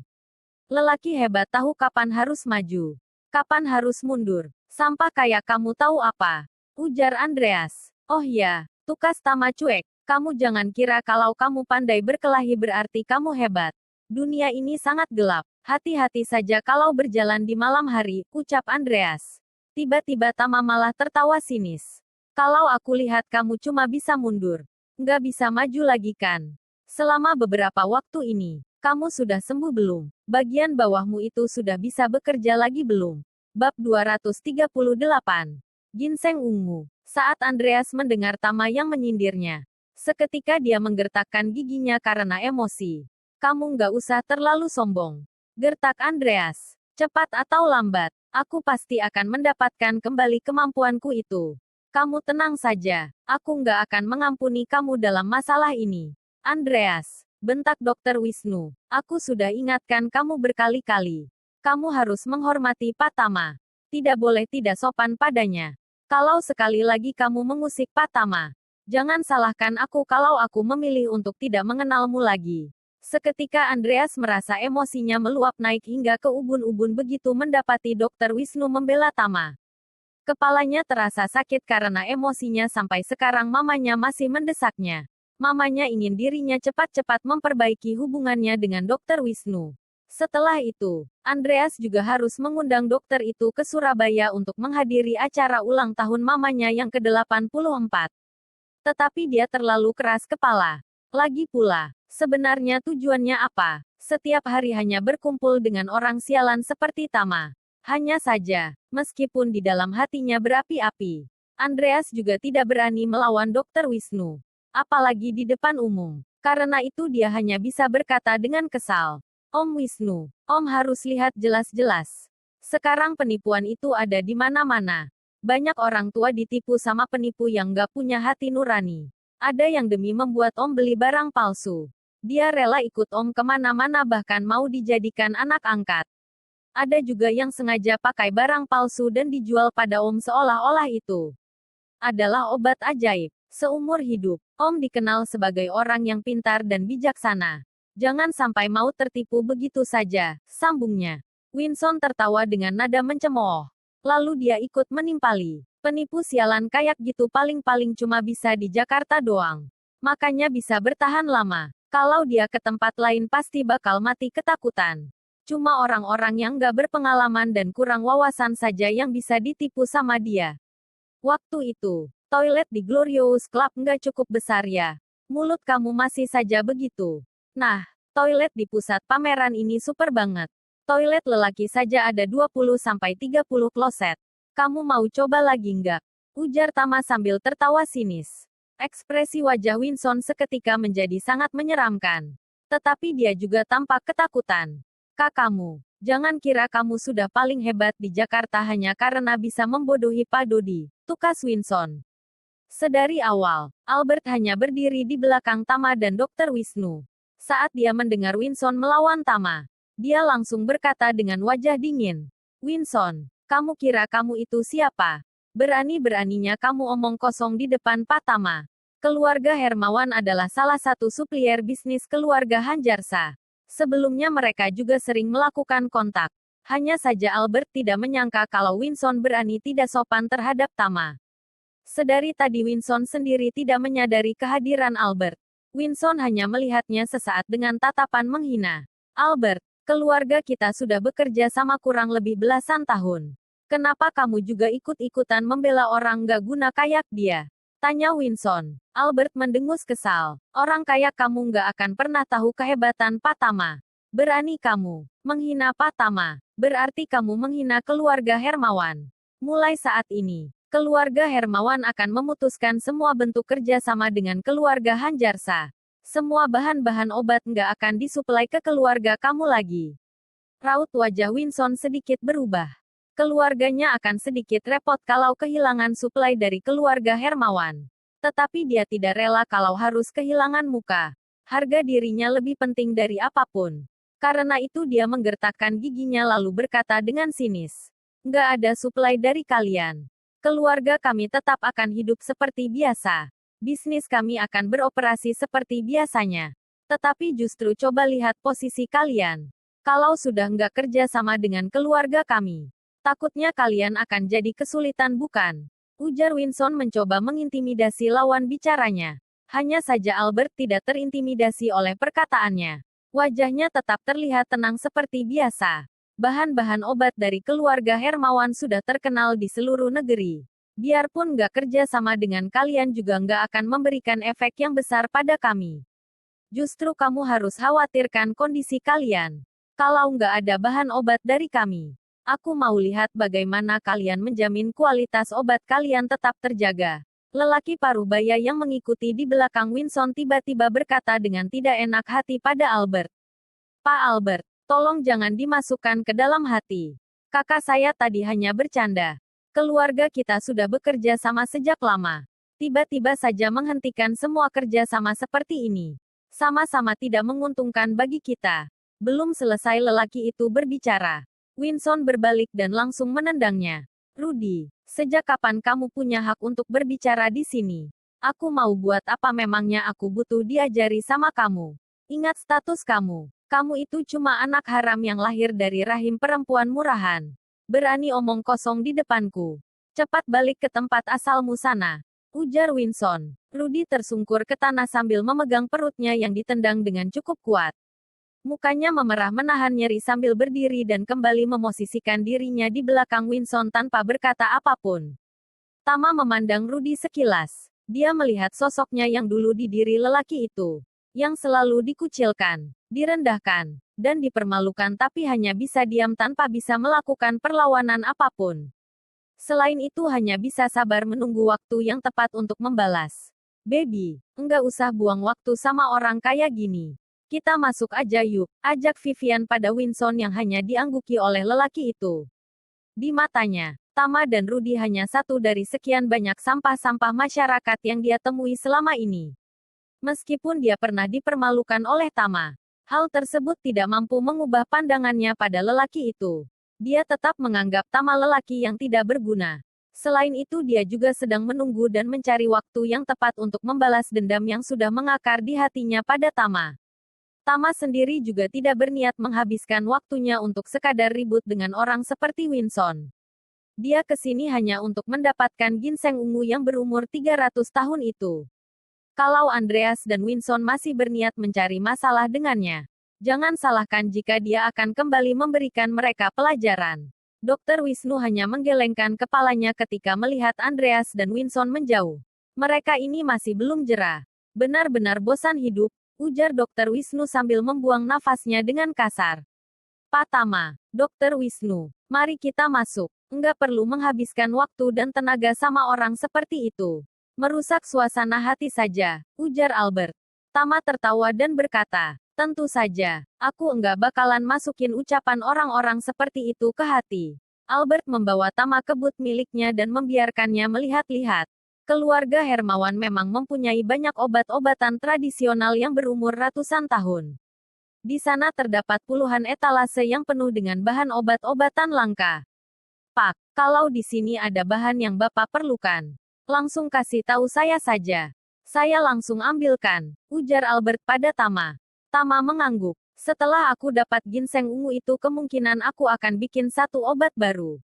S1: Lelaki hebat tahu kapan harus maju, kapan harus mundur. Sampah kayak kamu tahu apa? Ujar Andreas. Oh ya, tukas Tama cuek. Kamu jangan kira kalau kamu pandai berkelahi berarti kamu hebat. Dunia ini sangat gelap. Hati-hati saja kalau berjalan di malam hari, ucap Andreas. Tiba-tiba Tama malah tertawa sinis. Kalau aku lihat kamu cuma bisa mundur. Nggak bisa maju lagi kan? Selama beberapa waktu ini, kamu sudah sembuh belum? Bagian bawahmu itu sudah bisa bekerja lagi belum? Bab 238. Ginseng ungu. Saat Andreas mendengar Tama yang menyindirnya, seketika dia menggertakkan giginya karena emosi. Kamu nggak usah terlalu sombong. Gertak Andreas. Cepat atau lambat, aku pasti akan mendapatkan kembali kemampuanku itu. Kamu tenang saja, aku nggak akan mengampuni kamu dalam masalah ini. Andreas, bentak Dr. Wisnu. Aku sudah ingatkan kamu berkali-kali. Kamu harus menghormati Pak Tama. Tidak boleh tidak sopan padanya. Kalau sekali lagi kamu mengusik Pak Tama, jangan salahkan aku kalau aku memilih untuk tidak mengenalmu lagi. Seketika Andreas merasa emosinya meluap naik hingga ke ubun-ubun begitu mendapati Dr. Wisnu membela Tama. Kepalanya terasa sakit karena emosinya sampai sekarang mamanya masih mendesaknya. Mamanya ingin dirinya cepat-cepat memperbaiki hubungannya dengan Dr. Wisnu. Setelah itu, Andreas juga harus mengundang dokter itu ke Surabaya untuk menghadiri acara ulang tahun mamanya yang ke-84. Tetapi dia terlalu keras kepala. Lagi pula, sebenarnya tujuannya apa? Setiap hari hanya berkumpul dengan orang sialan seperti Tama. Hanya saja, meskipun di dalam hatinya berapi-api, Andreas juga tidak berani melawan Dr. Wisnu. Apalagi di depan umum. Karena itu dia hanya bisa berkata dengan kesal. Om Wisnu, Om harus lihat jelas-jelas. Sekarang penipuan itu ada di mana-mana. Banyak orang tua ditipu sama penipu yang gak punya hati nurani. Ada yang demi membuat Om beli barang palsu. Dia rela ikut Om kemana-mana bahkan mau dijadikan anak angkat. Ada juga yang sengaja pakai barang palsu dan dijual pada Om seolah-olah itu adalah obat ajaib. Seumur hidup, Om dikenal sebagai orang yang pintar dan bijaksana. Jangan sampai mau tertipu begitu saja, sambungnya. Winson tertawa dengan nada mencemooh. Lalu dia ikut menimpali. Penipu sialan kayak gitu paling-paling cuma bisa di Jakarta doang. Makanya bisa bertahan lama. Kalau dia ke tempat lain pasti bakal mati ketakutan. Cuma orang-orang yang gak berpengalaman dan kurang wawasan saja yang bisa ditipu sama dia. Waktu itu, toilet di Glorious Club nggak cukup besar ya. Mulut kamu masih saja begitu. Nah, toilet di pusat pameran ini super banget. Toilet lelaki saja ada 20-30 kloset. Kamu mau coba lagi nggak? Ujar Tama sambil tertawa sinis. Ekspresi wajah Winson seketika menjadi sangat menyeramkan. Tetapi dia juga tampak ketakutan. Kamu, jangan kira kamu sudah paling hebat di Jakarta hanya karena bisa membodohi Pak Dodi, tukas Winson. Sedari awal, Albert hanya berdiri di belakang Tama dan Dr. Wisnu. Saat dia mendengar Winson melawan Tama, dia langsung berkata dengan wajah dingin. Winson, kamu kira kamu itu siapa? Berani-beraninya kamu omong kosong di depan Pak Tama. Keluarga Hermawan adalah salah satu suplier bisnis keluarga Hanjarsa. Sebelumnya mereka juga sering melakukan kontak. Hanya saja Albert tidak menyangka kalau Winson berani tidak sopan terhadap Tama. Sedari tadi Winson sendiri tidak menyadari kehadiran Albert. Winson hanya melihatnya sesaat dengan tatapan menghina. Albert, keluarga kita sudah bekerja sama kurang lebih belasan tahun. Kenapa kamu juga ikut-ikutan membela orang gak guna kayak dia? Tanya Winson. Albert mendengus kesal. Orang kayak kamu gak akan pernah tahu kehebatan Pak Tama. Berani kamu menghina Pak Tama. Berarti kamu menghina keluarga Hermawan. Mulai saat ini, keluarga Hermawan akan memutuskan semua bentuk kerjasama dengan keluarga Hanjarsa. Semua bahan-bahan obat nggak akan disuplai ke keluarga kamu lagi. Raut wajah Winson sedikit berubah. Keluarganya akan sedikit repot kalau kehilangan suplai dari keluarga Hermawan. Tetapi dia tidak rela kalau harus kehilangan muka. Harga dirinya lebih penting dari apapun. Karena itu dia menggertakkan giginya lalu berkata dengan sinis. Nggak ada suplai dari kalian. Keluarga kami tetap akan hidup seperti biasa. Bisnis kami akan beroperasi seperti biasanya. Tetapi justru coba lihat posisi kalian. Kalau sudah nggak kerja sama dengan keluarga kami, takutnya kalian akan jadi kesulitan bukan? Ujar Winston mencoba mengintimidasi lawan bicaranya. Hanya saja Albert tidak terintimidasi oleh perkataannya. Wajahnya tetap terlihat tenang seperti biasa. Bahan-bahan obat dari keluarga Hermawan sudah terkenal di seluruh negeri. Biarpun nggak kerja sama dengan kalian juga nggak akan memberikan efek yang besar pada kami. Justru kamu harus khawatirkan kondisi kalian. Kalau nggak ada bahan obat dari kami, aku mau lihat bagaimana kalian menjamin kualitas obat kalian tetap terjaga. Lelaki parubaya yang mengikuti di belakang Winston tiba-tiba berkata dengan tidak enak hati pada Albert. Pak Albert, tolong jangan dimasukkan ke dalam hati. Kakak saya tadi hanya bercanda. Keluarga kita sudah bekerja sama sejak lama. Tiba-tiba saja menghentikan semua kerja sama seperti ini. Sama-sama tidak menguntungkan bagi kita. Belum selesai lelaki itu berbicara. Winston berbalik dan langsung menendangnya. Rudy, sejak kapan kamu punya hak untuk berbicara di sini? Aku mau buat apa memangnya aku butuh diajari sama kamu? Ingat status kamu. Kamu itu cuma anak haram yang lahir dari rahim perempuan murahan. Berani omong kosong di depanku. Cepat balik ke tempat asalmu sana. Ujar Winston. Rudy tersungkur ke tanah sambil memegang perutnya yang ditendang dengan cukup kuat. Mukanya memerah menahan nyeri sambil berdiri dan kembali memosisikan dirinya di belakang Winston tanpa berkata apapun. Tama memandang Rudy sekilas. Dia melihat sosoknya yang dulu di diri lelaki itu. Yang selalu dikucilkan, direndahkan, dan dipermalukan tapi hanya bisa diam tanpa bisa melakukan perlawanan apapun. Selain itu hanya bisa sabar menunggu waktu yang tepat untuk membalas. Baby, enggak usah buang waktu sama orang kaya gini. Kita masuk aja yuk, ajak Vivian pada Winston yang hanya diangguki oleh lelaki itu. Di matanya, Tama dan Rudy hanya satu dari sekian banyak sampah-sampah masyarakat yang dia temui selama ini. Meskipun dia pernah dipermalukan oleh Tama, hal tersebut tidak mampu mengubah pandangannya pada lelaki itu. Dia tetap menganggap Tama lelaki yang tidak berguna. Selain itu dia juga sedang menunggu dan mencari waktu yang tepat untuk membalas dendam yang sudah mengakar di hatinya pada Tama. Tama sendiri juga tidak berniat menghabiskan waktunya untuk sekadar ribut dengan orang seperti Winston. Dia kesini hanya untuk mendapatkan ginseng ungu yang berumur 300 tahun itu. Kalau Andreas dan Winston masih berniat mencari masalah dengannya, jangan salahkan jika dia akan kembali memberikan mereka pelajaran. Dr. Wisnu hanya menggelengkan kepalanya ketika melihat Andreas dan Winston menjauh. Mereka ini masih belum jera. Benar-benar bosan hidup, ujar Dr. Wisnu sambil membuang nafasnya dengan kasar. Pak Tama, Dr. Wisnu, mari kita masuk. Enggak perlu menghabiskan waktu dan tenaga sama orang seperti itu. Merusak suasana hati saja, ujar Albert. Tama tertawa dan berkata, tentu saja, aku enggak bakalan masukin ucapan orang-orang seperti itu ke hati. Albert membawa Tama ke booth miliknya dan membiarkannya melihat-lihat. Keluarga Hermawan memang mempunyai banyak obat-obatan tradisional yang berumur ratusan tahun. Di sana terdapat puluhan etalase yang penuh dengan bahan obat-obatan langka. Pak, kalau di sini ada bahan yang Bapak perlukan, langsung kasih tahu saya saja. Saya langsung ambilkan, ujar Albert pada Tama. Tama mengangguk. Setelah aku dapat ginseng ungu itu kemungkinan aku akan bikin satu obat baru.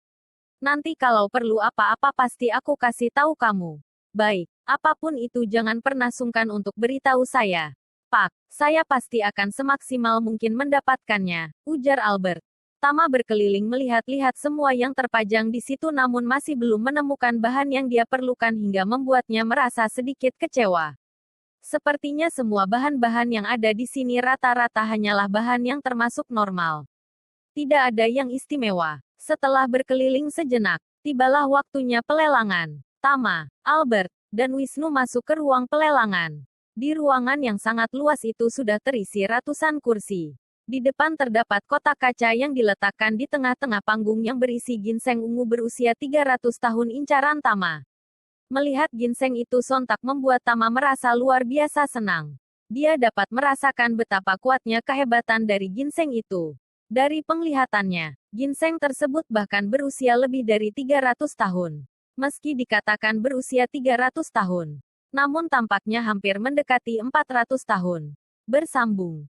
S1: Nanti kalau perlu apa-apa pasti aku kasih tahu kamu. Baik, apapun itu jangan pernah sungkan untuk beritahu saya. Pak, saya pasti akan semaksimal mungkin mendapatkannya, ujar Albert. Tama berkeliling melihat-lihat semua yang terpajang di situ namun masih belum menemukan bahan yang dia perlukan hingga membuatnya merasa sedikit kecewa. Sepertinya semua bahan-bahan yang ada di sini rata-rata hanyalah bahan yang termasuk normal. Tidak ada yang istimewa. Setelah berkeliling sejenak, tibalah waktunya pelelangan. Tama, Albert, dan Wisnu masuk ke ruang pelelangan. Di ruangan yang sangat luas itu sudah terisi ratusan kursi. Di depan terdapat kotak kaca yang diletakkan di tengah-tengah panggung yang berisi ginseng ungu berusia 300 tahun incaran Tama. Melihat ginseng itu sontak membuat Tama merasa luar biasa senang. Dia dapat merasakan betapa kuatnya kehebatan dari ginseng itu. Dari penglihatannya, ginseng tersebut bahkan berusia lebih dari 300 tahun. Meski dikatakan berusia 300 tahun, namun tampaknya hampir mendekati 400 tahun. Bersambung.